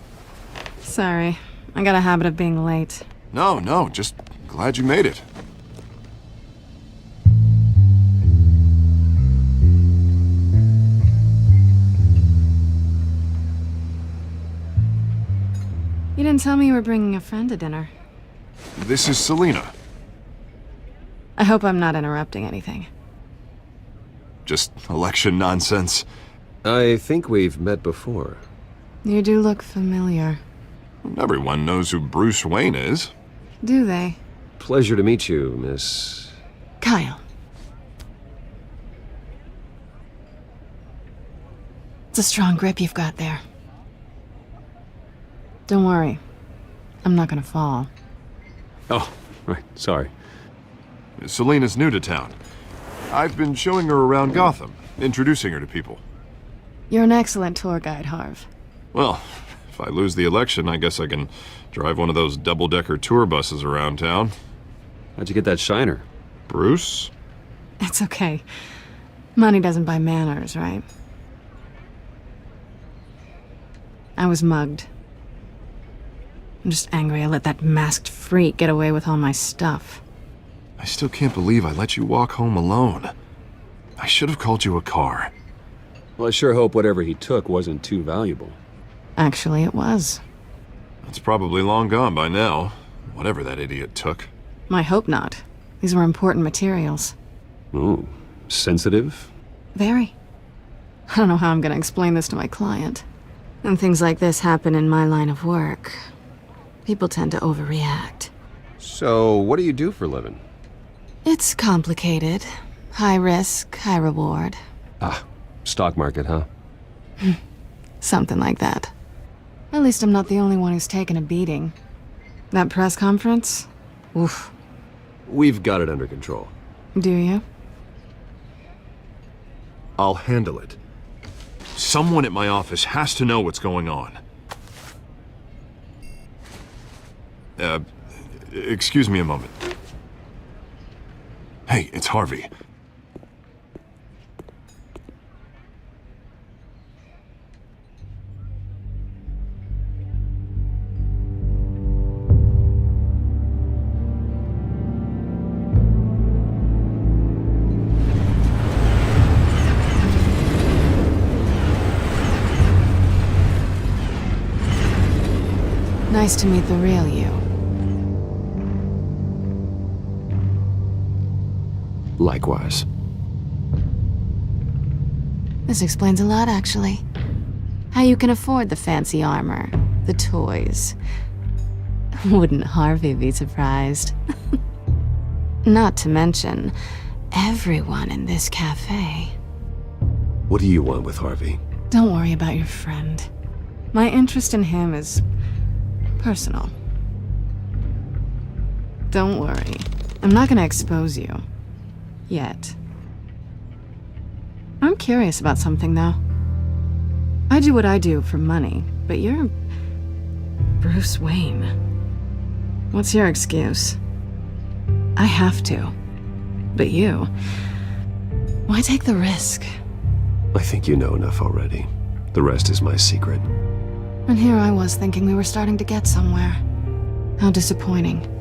Sorry, I got a habit of being late. No, just glad you made it. You didn't tell me you were bringing a friend to dinner. This is Selina. I hope I'm not interrupting anything. Just election nonsense. I think we've met before. You do look familiar. Everyone knows who Bruce Wayne is. Do they? Pleasure to meet you, Miss... Kyle. It's a strong grip you've got there. Don't worry. I'm not gonna fall. Oh, right, sorry. Selina's new to town. I've been showing her around Gotham, introducing her to people. You're an excellent tour guide, Harv. Well, if I lose the election, I guess I can drive one of those double-decker tour buses around town. How'd you get that shiner? Bruce? It's okay. Money doesn't buy manners, right? I was mugged. I'm just angry I let that masked freak get away with all my stuff. I still can't believe I let you walk home alone. I should have called you a car. Well, I sure hope whatever he took wasn't too valuable. Actually, it was. It's probably long gone by now, whatever that idiot took. I hope not. These were important materials. Ooh, sensitive? Very. I don't know how I'm gonna explain this to my client. When things like this happen in my line of work, people tend to overreact. So, what do you do for a living? It's complicated. High risk, high reward. Ah, stock market, huh? Something like that. At least I'm not the only one who's taken a beating. That press conference? Oof. We've got it under control. Do you? I'll handle it. Someone at my office has to know what's going on. Excuse me a moment. Hey, it's Harvey. Nice to meet the real you. Likewise. This explains a lot, actually. How you can afford the fancy armor, the toys. Wouldn't Harvey be surprised? Not to mention, everyone in this cafe. What do you want with Harvey? Don't worry about your friend. My interest in him is personal. Don't worry. I'm not gonna expose you. Yet. I'm curious about something, though. I do what I do for money, but you're Bruce Wayne. What's your excuse? I have to. But you... why take the risk? I think you know enough already. The rest is my secret. And here I was thinking we were starting to get somewhere. How disappointing.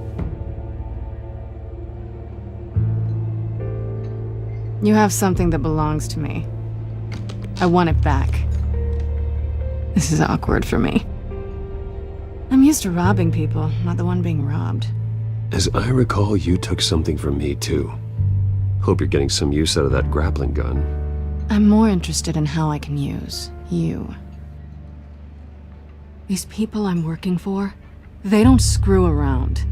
You have something that belongs to me. I want it back. This is awkward for me. I'm used to robbing people, not the one being robbed. As I recall, you took something from me, too. Hope you're getting some use out of that grappling gun. I'm more interested in how I can use you. These people I'm working for, they don't screw around.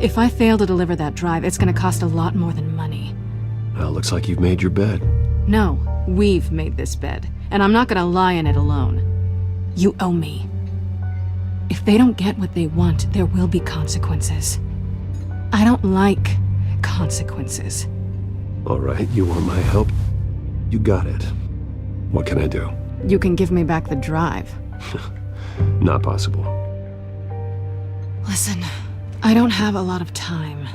If I fail to deliver that drive, it's gonna cost a lot more than money. Well, looks like you've made your bed. No, we've made this bed, and I'm not gonna lie in it alone. You owe me. If they don't get what they want, there will be consequences. I don't like consequences. All right, you want my help? You got it. What can I do? You can give me back the drive. Not possible. Listen, I don't have a lot of time.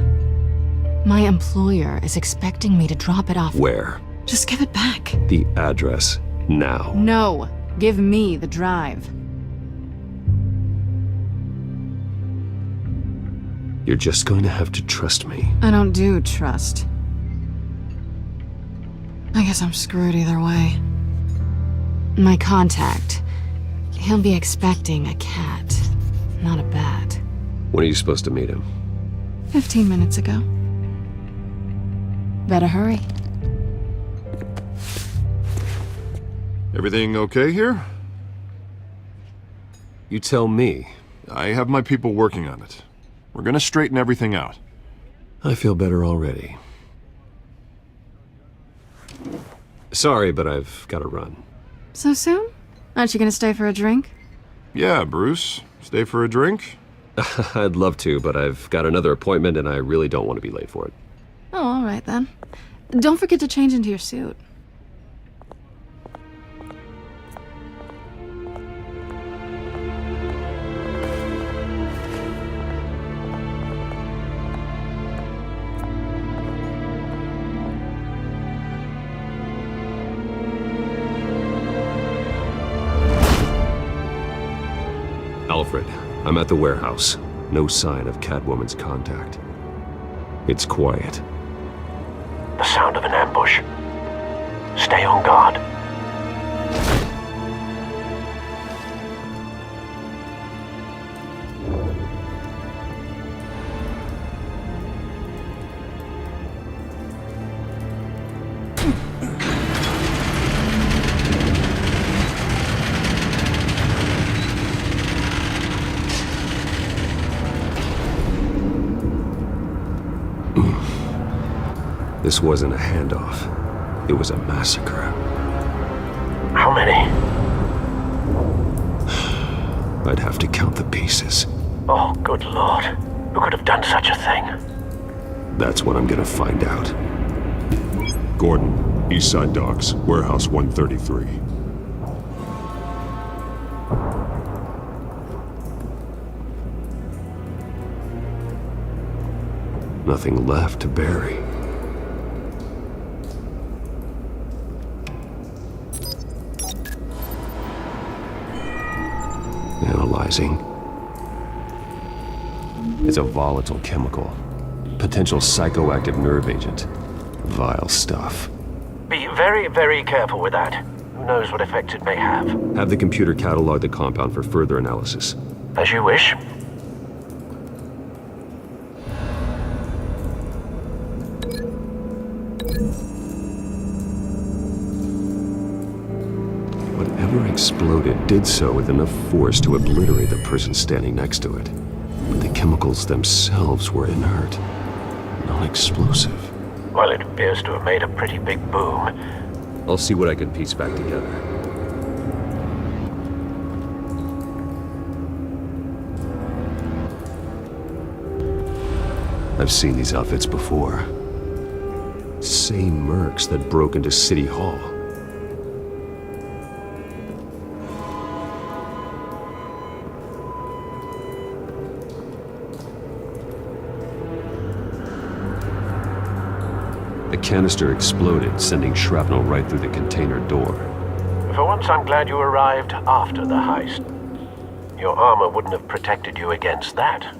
My employer is expecting me to drop it off. Where? Just give it back. The address, now. No, give me the drive. You're just going to have to trust me. I don't do trust. I guess I'm screwed either way. My contact, he'll be expecting a cat, not a bat. When are you supposed to meet him? 15 minutes ago. Better hurry. Everything okay here? You tell me. I have my people working on it. We're gonna straighten everything out. I feel better already. Sorry, but I've got to run. So soon? Aren't you gonna stay for a drink? Yeah, Bruce. Stay for a drink? I'd love to, but I've got another appointment and I really don't want to be late for it. Oh, all right then. Don't forget to change into your suit. Alfred, I'm at the warehouse. No sign of Catwoman's contact. It's quiet. The sound of an ambush. Stay on guard. This wasn't a handoff. It was a massacre. How many? I'd have to count the pieces. Oh, good lord. Who could have done such a thing? That's what I'm gonna find out. Gordon, Eastside Docks, Warehouse 133. Nothing left to bury. Analyzing. It's a volatile chemical. Potential psychoactive nerve agent. Vile stuff. Be very, very careful with that. Who knows what effects it may have. Have the computer catalog the compound for further analysis. As you wish. Whatever exploded did so with enough force to obliterate the person standing next to it. But the chemicals themselves were inert, non-explosive. Well, it appears to have made a pretty big boom. I'll see what I can piece back together. I've seen these outfits before. Same mercs that broke into City Hall. The canister exploded, sending shrapnel right through the container door. For once, I'm glad you arrived after the heist. Your armor wouldn't have protected you against that.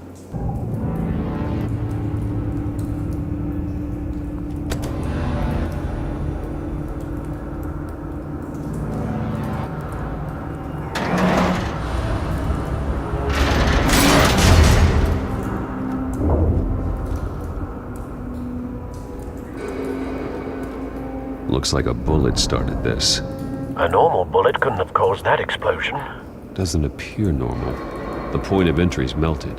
Looks like a bullet started this. A normal bullet couldn't have caused that explosion. Doesn't appear normal. The point of entry's melted.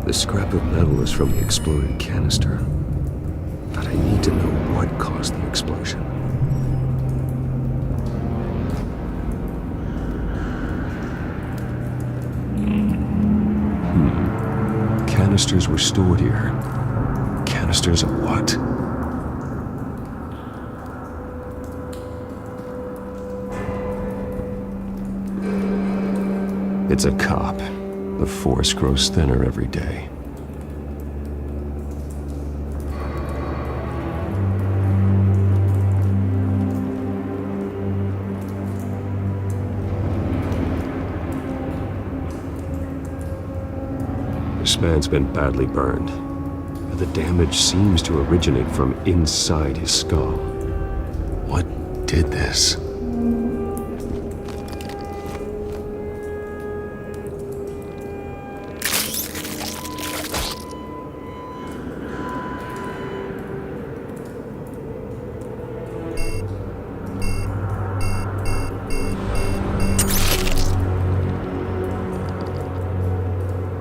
The scrap of metal is from the exploded canister. But I need to know what caused the explosion. Canisters were stored here. Canisters of what? It's a cop. The force grows thinner every day. This man's been badly burned, but the damage seems to originate from inside his skull. What did this?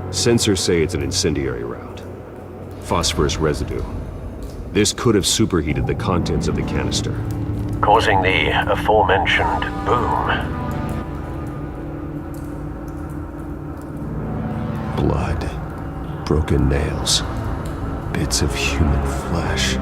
Sensors say it's an incendiary route. Phosphorus residue. This could have superheated the contents of the canister, causing the aforementioned boom. Blood, broken nails, bits of human flesh.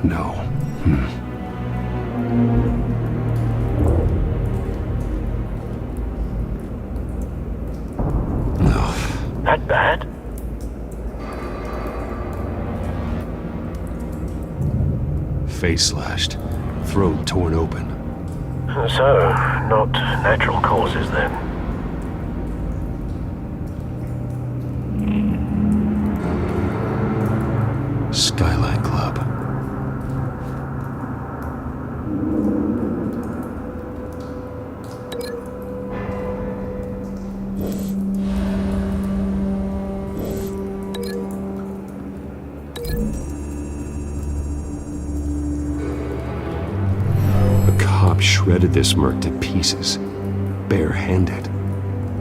No. No. That bad? Face slashed, throat torn open. So, not natural causes then. Skyline Club. Shredded this merc to pieces, barehanded.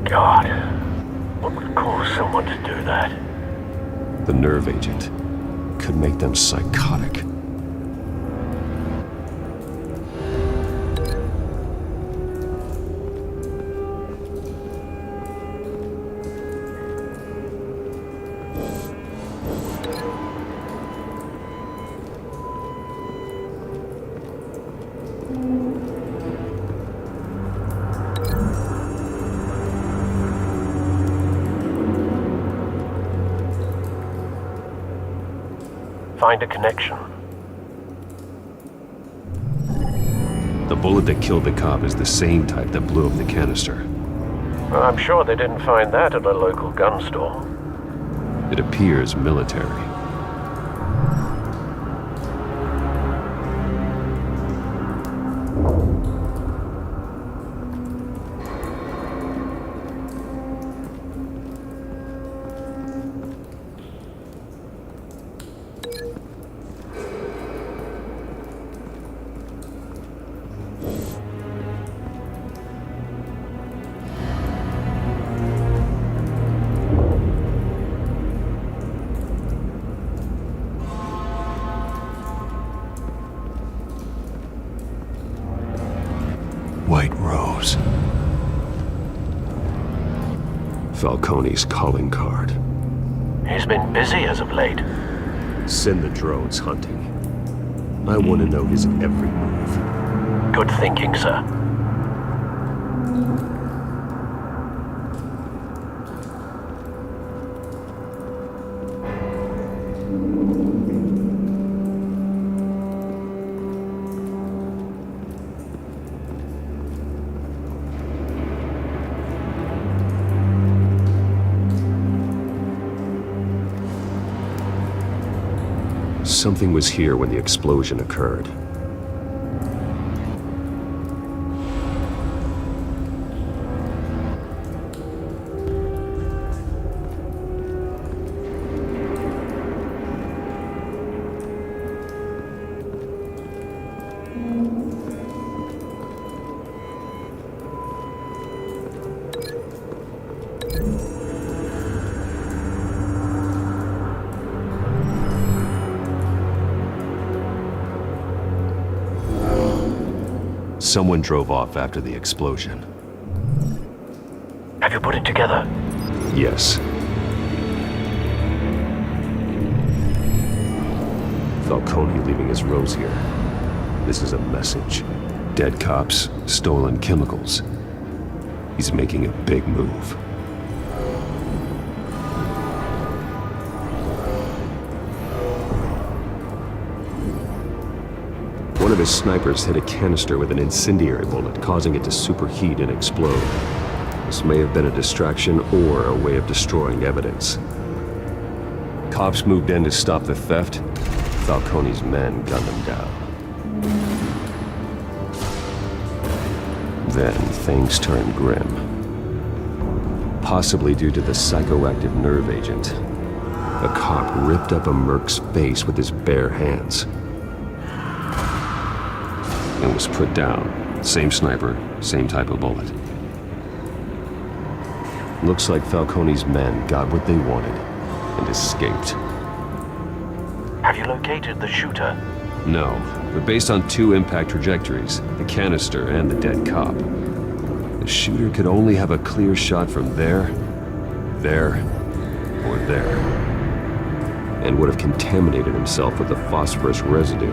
God, what would cause someone to do that? The nerve agent could make them psychotic. Find a connection. The bullet that killed the cop is the same type that blew up the canister. Well, I'm sure they didn't find that at a local gun store. It appears military. White Rose. Falcone's calling card. He's been busy as of late. Send the drones hunting. I want to know his every move. Good thinking, sir. Something was here when the explosion occurred. Someone drove off after the explosion. Have you put it together? Yes. Falcone leaving his rose here. This is a message. Dead cops, stolen chemicals. He's making a big move. One of his snipers hit a canister with an incendiary bullet, causing it to superheat and explode. This may have been a distraction or a way of destroying evidence. Cops moved in to stop the theft. Falcone's men gunned him down. Then things turned grim. Possibly due to the psychoactive nerve agent. A cop ripped up a merc's face with his bare hands. And was put down. Same sniper, same type of bullet. Looks like Falcone's men got what they wanted and escaped. Have you located the shooter? No, but based on two impact trajectories, the canister and the dead cop, the shooter could only have a clear shot from there, or there, and would have contaminated himself with the phosphorus residue.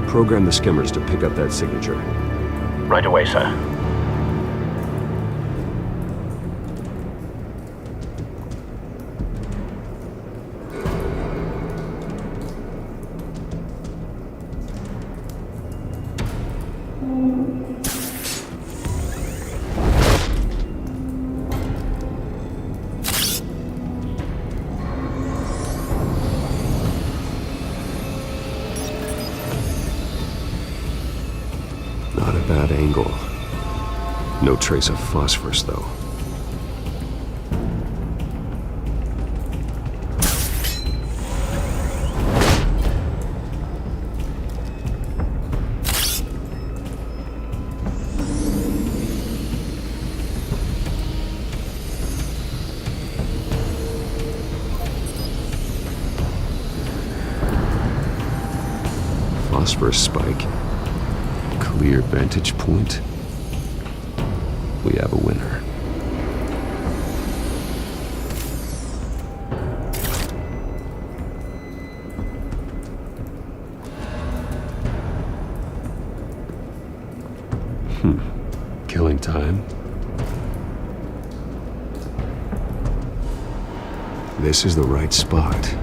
Program the skimmers to pick up that signature. Right away, sir. Not a bad angle. No trace of phosphorus, though. Phosphorus spike. Clear vantage point. We have a winner. Killing time. This is the right spot.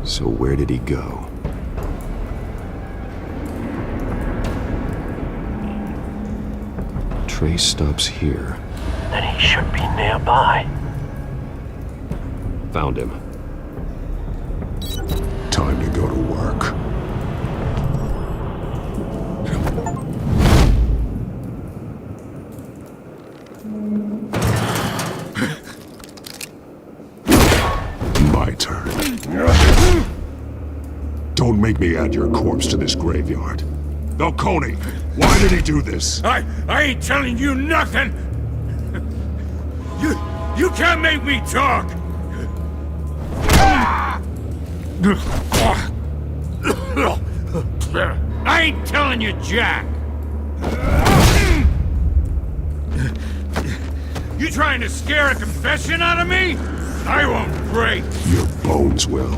So where did he go? Trace stops here. Then he should be nearby. Found him. Time to go to work. My turn. Don't make me add your corpse to this graveyard. Falcone, why did he do this? I ain't telling you nothing! You can't make me talk! I ain't telling you jack! You trying to scare a confession out of me? I won't break! Your bones will.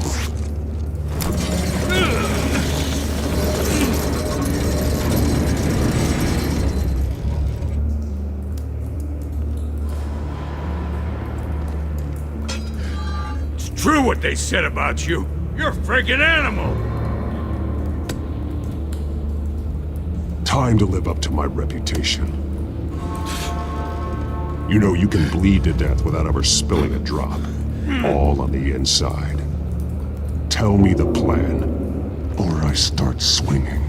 True what they said about you. You're a friggin' animal. Time to live up to my reputation. You know you can bleed to death without ever spilling a drop. All on the inside. Tell me the plan, or I start swinging.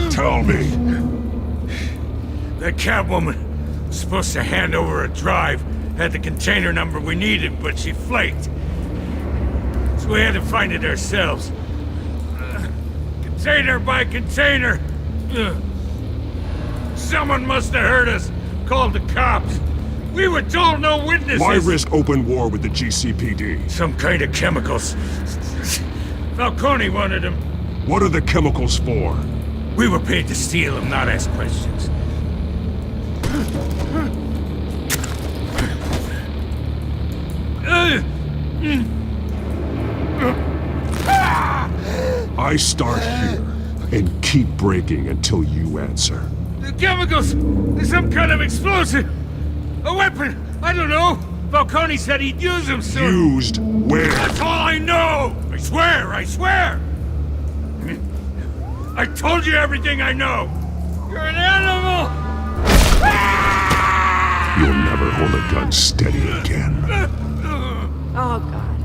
Tell me. That Catwoman was supposed to hand over a drive, had the container number we needed, but she flaked. So we had to find it ourselves. Container by container. Someone must have heard us, called the cops. We were told no witnesses. Why risk open war with the GCPD? Some kind of chemicals. Falcone wanted them. What are the chemicals for? We were paid to steal them, not ask questions. I start here and keep breaking until you answer. The chemicals! There's some kind of explosive! A weapon! I don't know! Falcone said he'd use them soon! Used where? That's all I know! I swear! I swear! I told you everything I know! You're an animal! You'll never hold a gun steady again. Oh, God.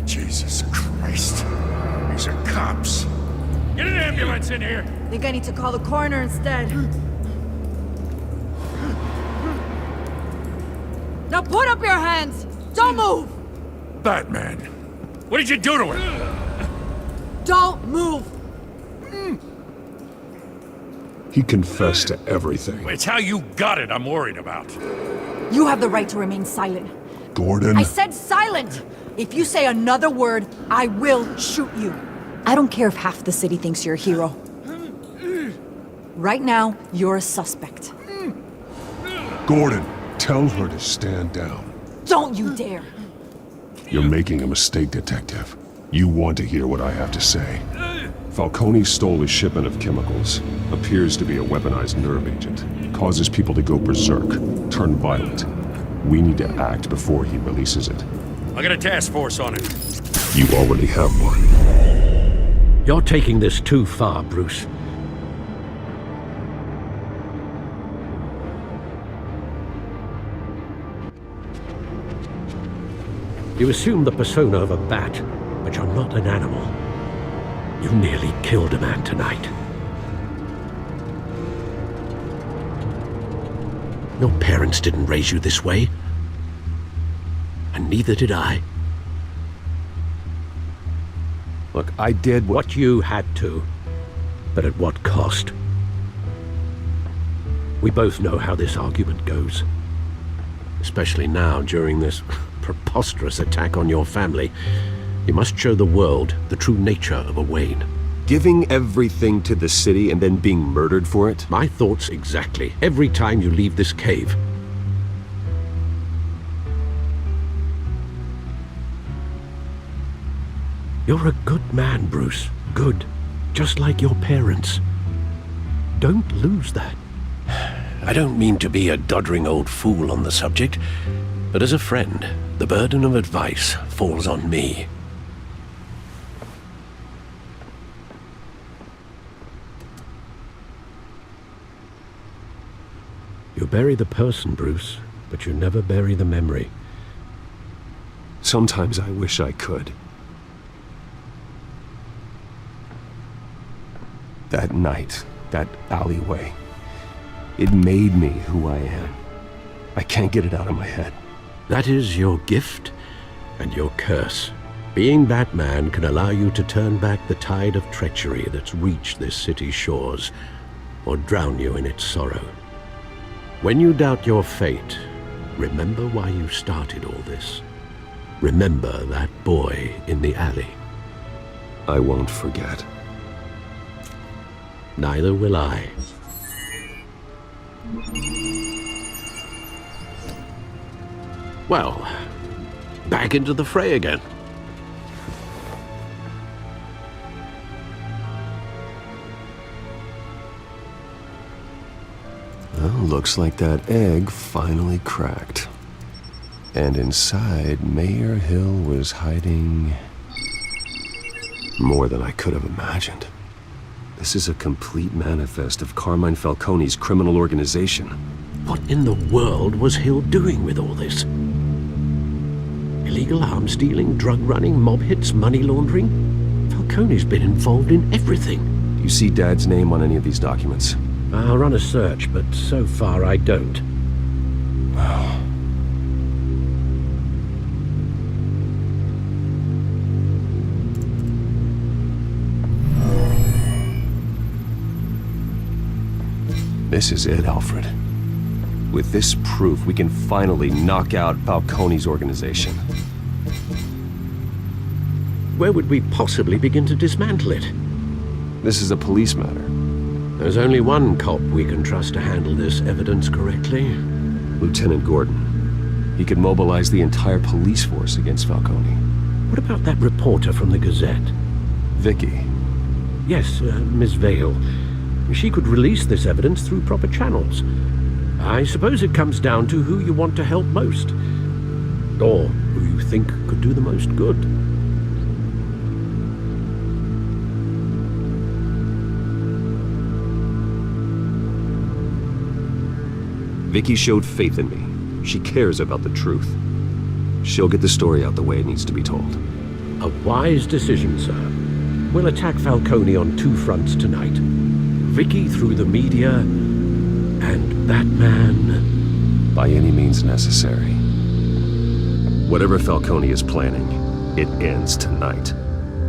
Jesus Christ. These are cops. Get an ambulance in here! Think I need to call the coroner instead. Now put up your hands! Don't move! Batman. What did you do to her? Don't move! He confessed to everything. It's how you got it I'm worried about. You have the right to remain silent. Gordon? I said silent! If you say another word, I will shoot you. I don't care if half the city thinks you're a hero. Right now, you're a suspect. Gordon, tell her to stand down. Don't you dare! You're making a mistake, Detective. You want to hear what I have to say. Falcone stole a shipment of chemicals. Appears to be a weaponized nerve agent. Causes people to go berserk, turn violent. We need to act before he releases it. I got a task force on it. You already have one. You're taking this too far, Bruce. You assume the persona of a bat, but you're not an animal. You nearly killed a man tonight. Your parents didn't raise you this way. And neither did I. Look, I did what you had to, but at what cost? We both know how this argument goes. Especially now, during this preposterous attack on your family. You must show the world the true nature of a Wayne. Giving everything to the city and then being murdered for it? My thoughts exactly. Every time you leave this cave. You're a good man, Bruce. Good. Just like your parents. Don't lose that. I don't mean to be a doddering old fool on the subject, but as a friend, the burden of advice falls on me. You bury the person, Bruce, but you never bury the memory. Sometimes I wish I could. That night, that alleyway, it made me who I am. I can't get it out of my head. That is your gift and your curse. Being Batman can allow you to turn back the tide of treachery that's reached this city's shores, or drown you in its sorrow. When you doubt your fate, remember why you started all this. Remember that boy in the alley. I won't forget. Neither will I. Well, back into the fray again. Well, looks like that egg finally cracked. And inside, Mayor Hill was hiding more than I could have imagined. This is a complete manifest of Carmine Falcone's criminal organization. What in the world was Hill doing with all this? Illegal arms dealing, drug running, mob hits, money laundering? Falcone's been involved in everything. Do you see Dad's name on any of these documents? I'll run a search, but so far I don't. This is it, Alfred. With this proof, we can finally knock out Falcone's organization. Where would we possibly begin to dismantle it? This is a police matter. There's only one cop we can trust to handle this evidence correctly. Lieutenant Gordon. He could mobilize the entire police force against Falcone. What about that reporter from the Gazette? Vicky. Yes, Miss Vale. She could release this evidence through proper channels. I suppose it comes down to who you want to help most. Or who you think could do the most good. Vicky showed faith in me. She cares about the truth. She'll get the story out the way it needs to be told. A wise decision, sir. We'll attack Falcone on two fronts tonight. Vicky through the media, and Batman... by any means necessary. Whatever Falcone is planning, it ends tonight.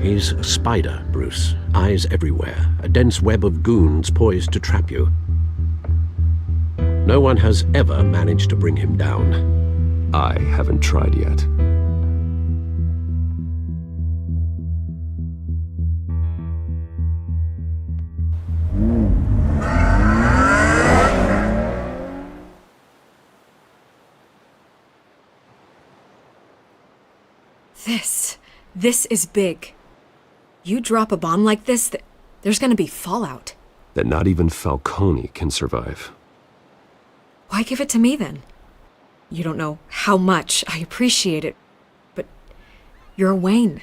He's a spider, Bruce. Eyes everywhere. A dense web of goons poised to trap you. No one has ever managed to bring him down. I haven't tried yet. This is big. You drop a bomb like this, there's gonna be fallout. That not even Falcone can survive. Why give it to me then? You don't know how much I appreciate it, but you're Wayne.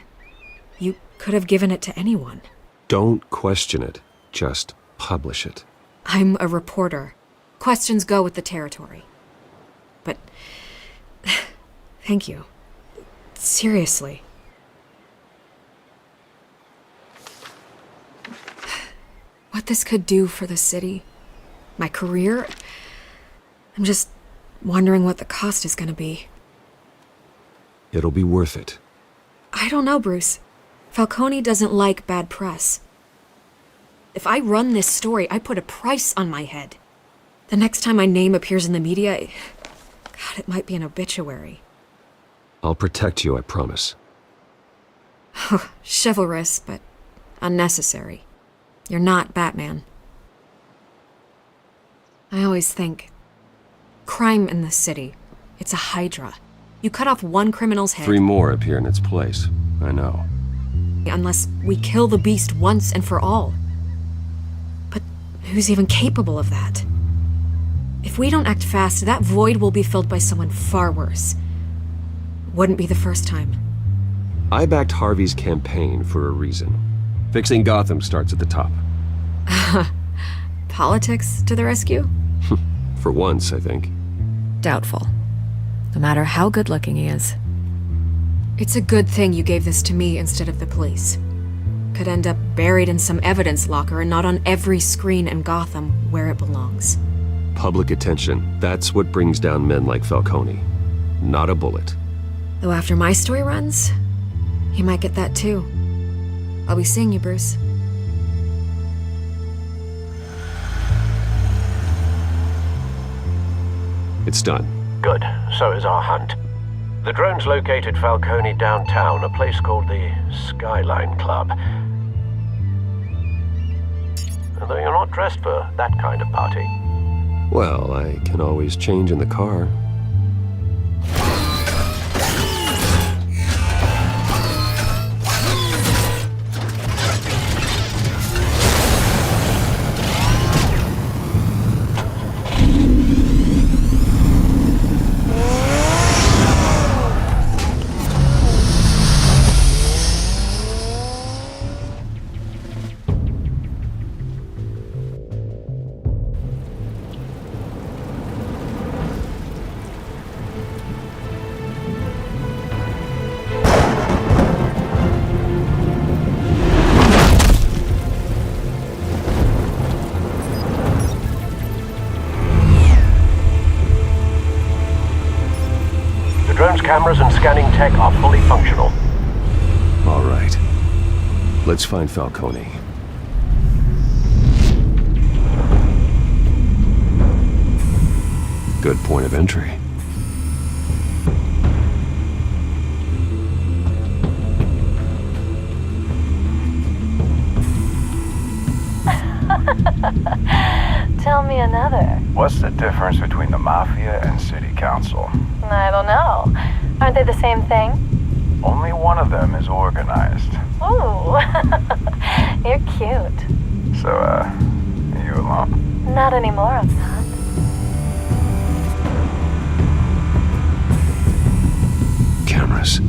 You could have given it to anyone. Don't question it. Just publish it. I'm a reporter. Questions go with the territory. But thank you. Seriously. What this could do for the city, my career, I'm just wondering what the cost is gonna be. It'll be worth it. I don't know, Bruce. Falcone doesn't like bad press. If I run this story, I put a price on my head. The next time my name appears in the media, God, it might be an obituary. I'll protect you, I promise. Chivalrous, but unnecessary. You're not Batman. I always think, crime in the city, it's a hydra. You cut off one criminal's head... 3 more appear in its place. I know. Unless we kill the beast once and for all. But who's even capable of that? If we don't act fast, that void will be filled by someone far worse. Wouldn't be the first time. I backed Harvey's campaign for a reason. Fixing Gotham starts at the top. Politics to the rescue? For once, I think. Doubtful. No matter how good-looking he is. It's a good thing you gave this to me instead of the police. Could end up buried in some evidence locker and not on every screen in Gotham where it belongs. Public attention. That's what brings down men like Falcone. Not a bullet. Though after my story runs, he might get that too. I'll be seeing you, Bruce. It's done. Good. So is our hunt. The drones located Falcone downtown, a place called the Skyline Club. Although you're not dressed for that kind of party. Well, I can always change in the car. Cameras and scanning tech are fully functional. All right. Let's find Falcone. Good point of entry. Tell me another. What's the difference between the Mafia and City Council? I don't know. Aren't they the same thing? Only one of them is organized. Ooh, you're cute. So, are you alone? Not anymore, I'm not. Cameras.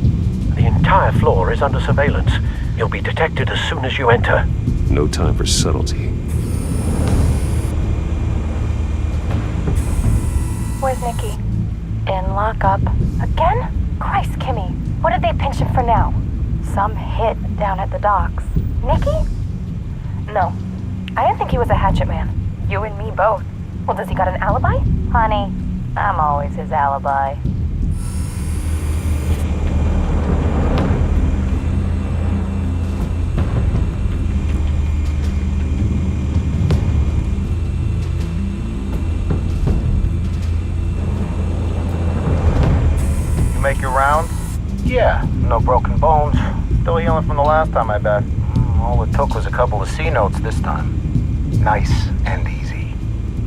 The entire floor is under surveillance. You'll be detected as soon as you enter. No time for subtlety. Where's Nicky? In lockup. Again? Christ, Kimmy. What did they pinch him for now? Some hit down at the docks. Nicky? No. I didn't think he was a hatchet man. You and me both. Well, does he got an alibi? Honey, I'm always his alibi. Make your rounds? Yeah, no broken bones. Still healing from the last time, I bet. All it took was a couple of C notes this time. Nice and easy.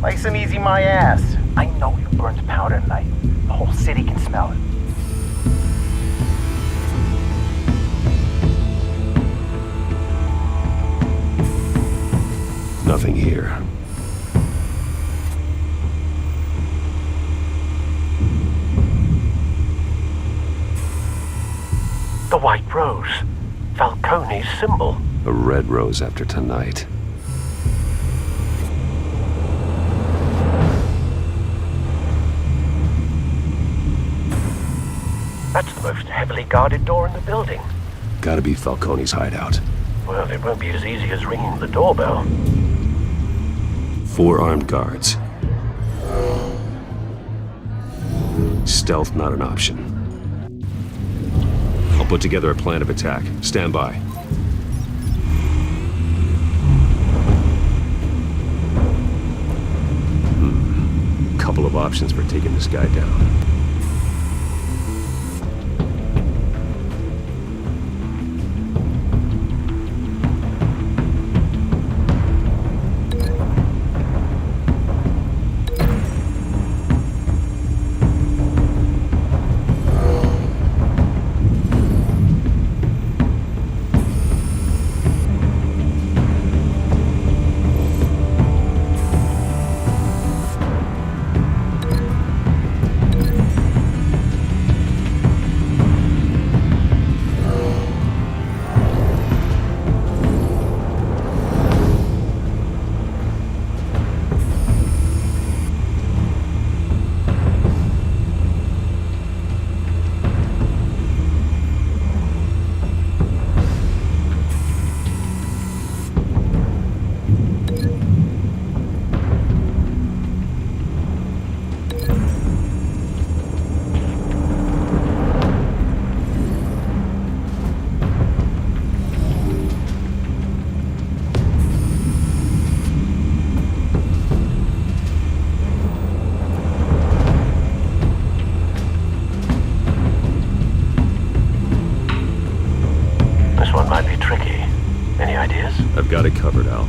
Nice and easy, my ass. I know you burned powder tonight. The whole city can smell it. Nothing here. The white rose. Falcone's symbol. A red rose after tonight. That's the most heavily guarded door in the building. Gotta be Falcone's hideout. Well, it won't be as easy as ringing the doorbell. 4 armed guards. Stealth not an option. I'll put together a plan of attack. Stand by. Couple of options for taking this guy down. I've got it covered, Al.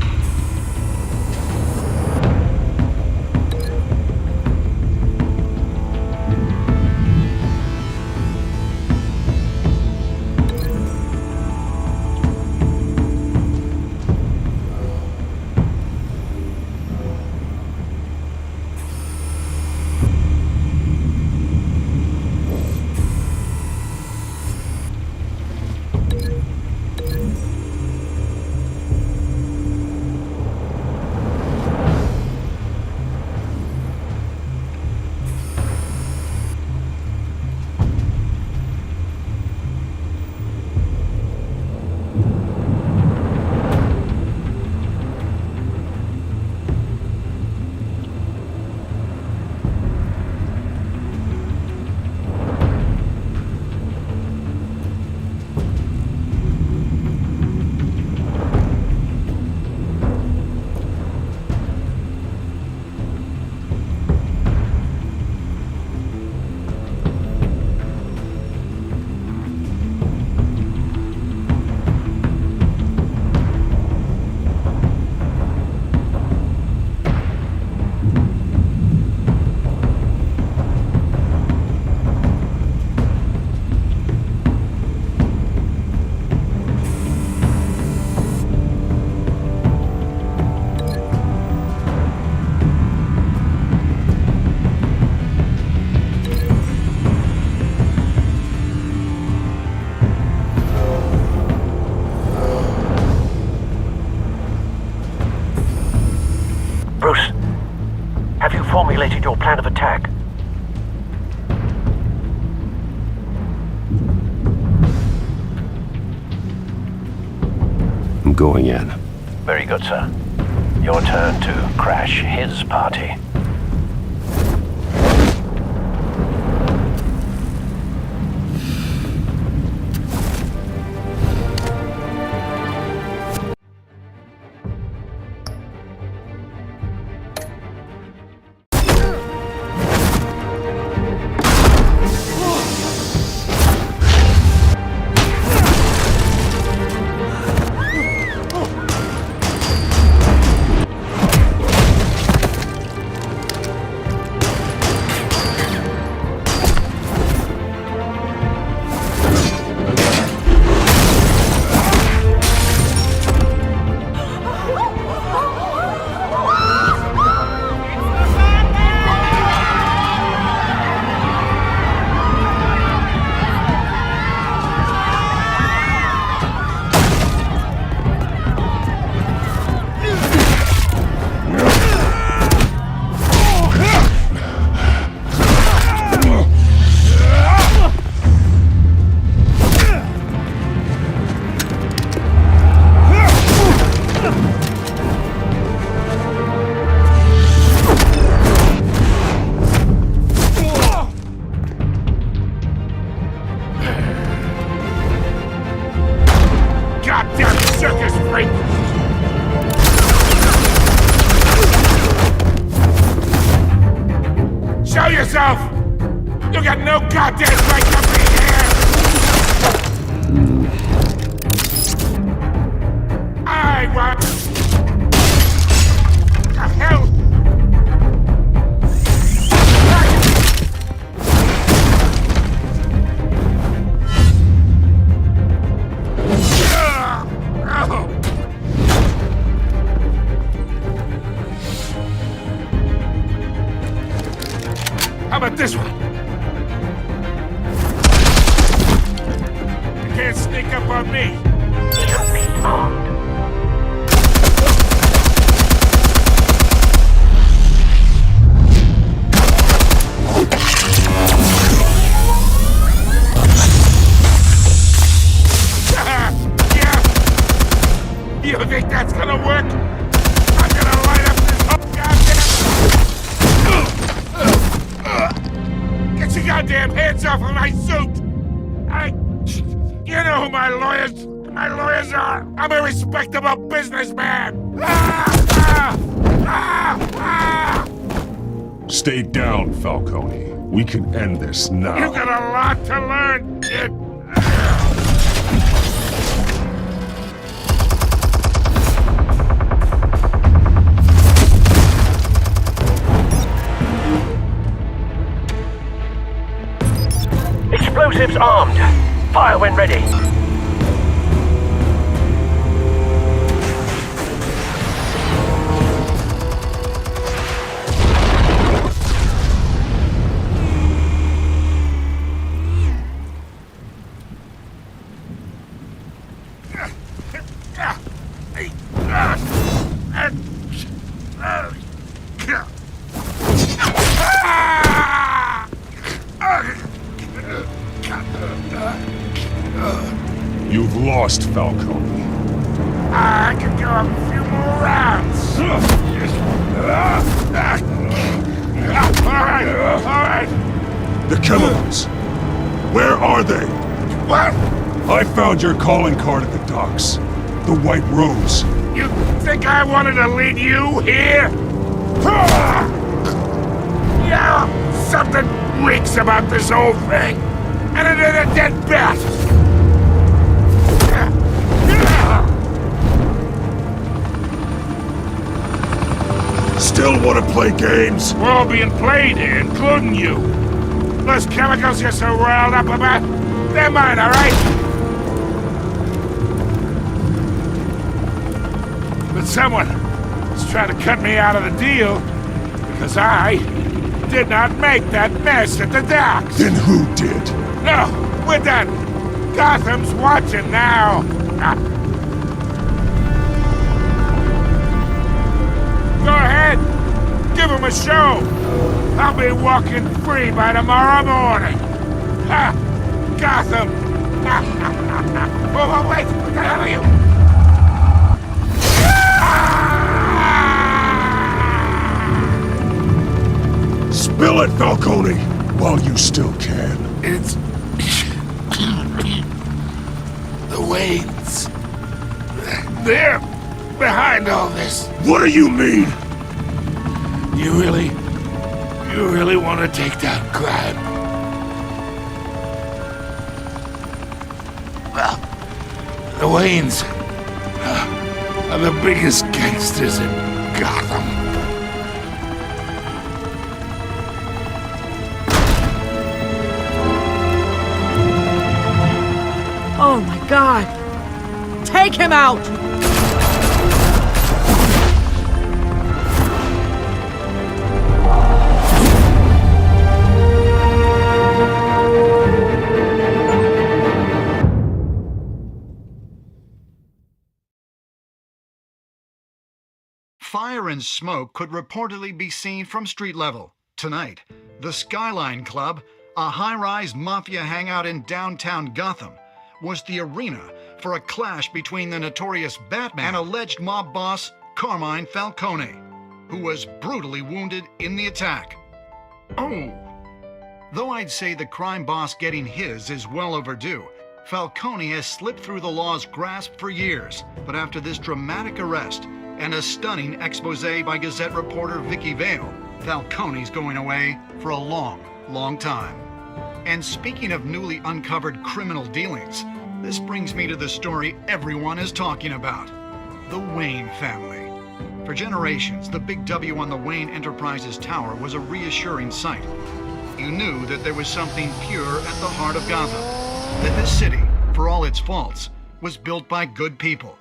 formulated your plan of attack? I'm going in. Very good, sir. Your turn to crash his party. Show yourself! You got no goddamn right to be here! I want... The hell? How about this one? You can't sneak up on me. You'll be armed. Yeah. You think that's gonna work? I'm gonna light up this whole goddamn... Get your goddamn hands off of my suit! You know who my lawyers are! I'm a respectable businessman! Stay down, Falcone. We can end this now. You got a lot to learn, kid! Explosives armed. Fire when ready. You've lost, Falcone. I can go a few more rounds. All right. The chemicals. Where are they? What? I found your calling card at the docks. The White Rose. You think I wanted to lead you here? Yeah, something reeks about this whole thing. And it is a dead bat. Still want to play games? We're all being played here, including you. Those chemicals you're so riled up about, they're mine, all right? But someone is trying to cut me out of the deal because I did not make that mess at the docks. Then who did? No, we're done. Gotham's watching now. Go ahead. Give him a show. I'll be walking free by tomorrow morning. Ha! Gotham! Oh, wait! What the hell are you? Spill it, Falcone, while you still can. It's... the Waynes. They're behind all this. What do you mean? You really want to take down crime? Well, the Waynes are the biggest gangsters in Gotham. Oh my God! Take him out! Fire and smoke could reportedly be seen from street level. Tonight, the Skyline Club, a high-rise mafia hangout in downtown Gotham, was the arena for a clash between the notorious Batman and alleged mob boss Carmine Falcone, who was brutally wounded in the attack. Oh! Though I'd say the crime boss getting his is well overdue, Falcone has slipped through the law's grasp for years, but after this dramatic arrest and a stunning expose by Gazette reporter Vicky Vale, Falcone's going away for a long, long time. And speaking of newly uncovered criminal dealings, this brings me to the story everyone is talking about: the Wayne family. For generations, the big W on the Wayne Enterprises Tower was a reassuring sight. You knew that there was something pure at the heart of Gotham, that this city, for all its faults, was built by good people.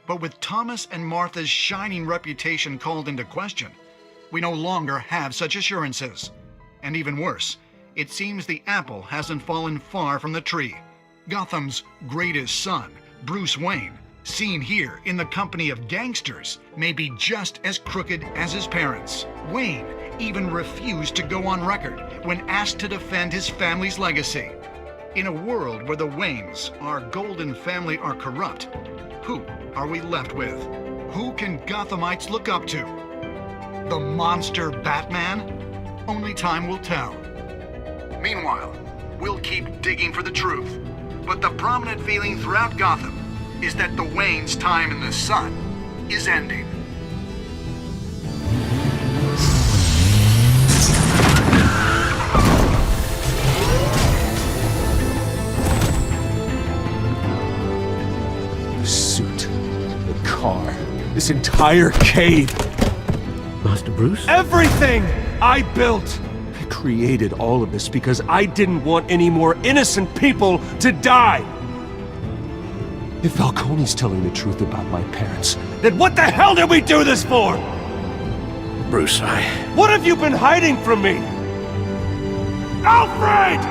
But with Thomas and Martha's shining reputation called into question, we no longer have such assurances. And even worse, it seems the apple hasn't fallen far from the tree. Gotham's greatest son, Bruce Wayne, seen here in the company of gangsters, may be just as crooked as his parents. Wayne even refused to go on record when asked to defend his family's legacy. In a world where the Waynes, our golden family, are corrupt, who are we left with? Who can Gothamites look up to? The monster Batman? Only time will tell. Meanwhile, we'll keep digging for the truth. But the prominent feeling throughout Gotham is that the Waynes' time in the sun is ending. The suit, the car, this entire cave. Master Bruce? Everything I built! I created all of this because I didn't want any more innocent people to die! If Falcone's telling the truth about my parents, then what the hell did we do this for? Bruce, What have you been hiding from me? Alfred!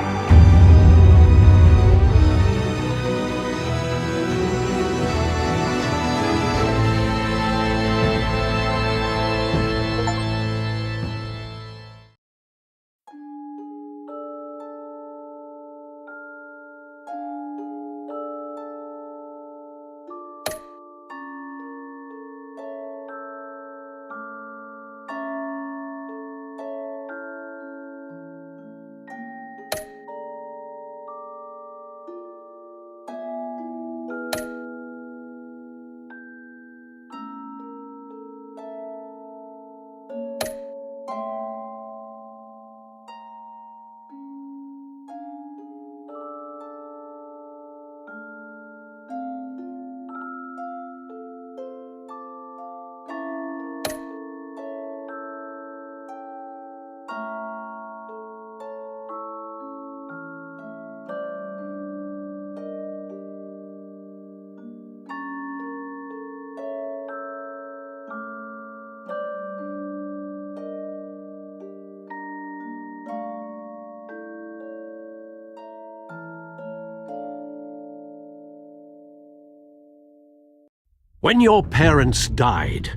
When your parents died,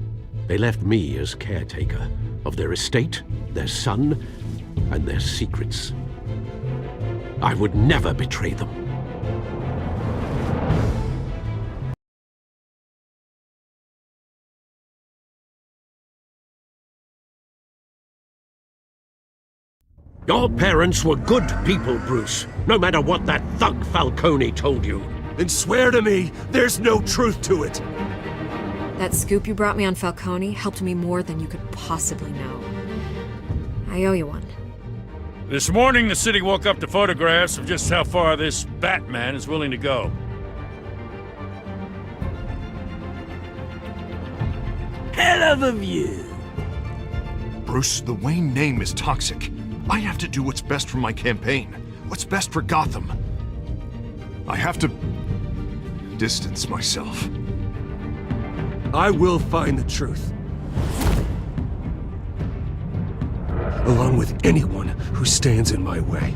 they left me as caretaker of their estate their son and their secrets. I would never betray them. Your parents were good people, Bruce, no matter what that thug Falcone told you. Then swear to me there's no truth to it. That scoop you brought me on Falcone helped me more than you could possibly know. I owe you one. This morning, the city woke up to photographs of just how far this Batman is willing to go. Hell of a view. Bruce, the Wayne name is toxic. I have to do what's best for my campaign. What's best for Gotham. I have to distance myself. I will find the truth. Along with anyone who stands in my way.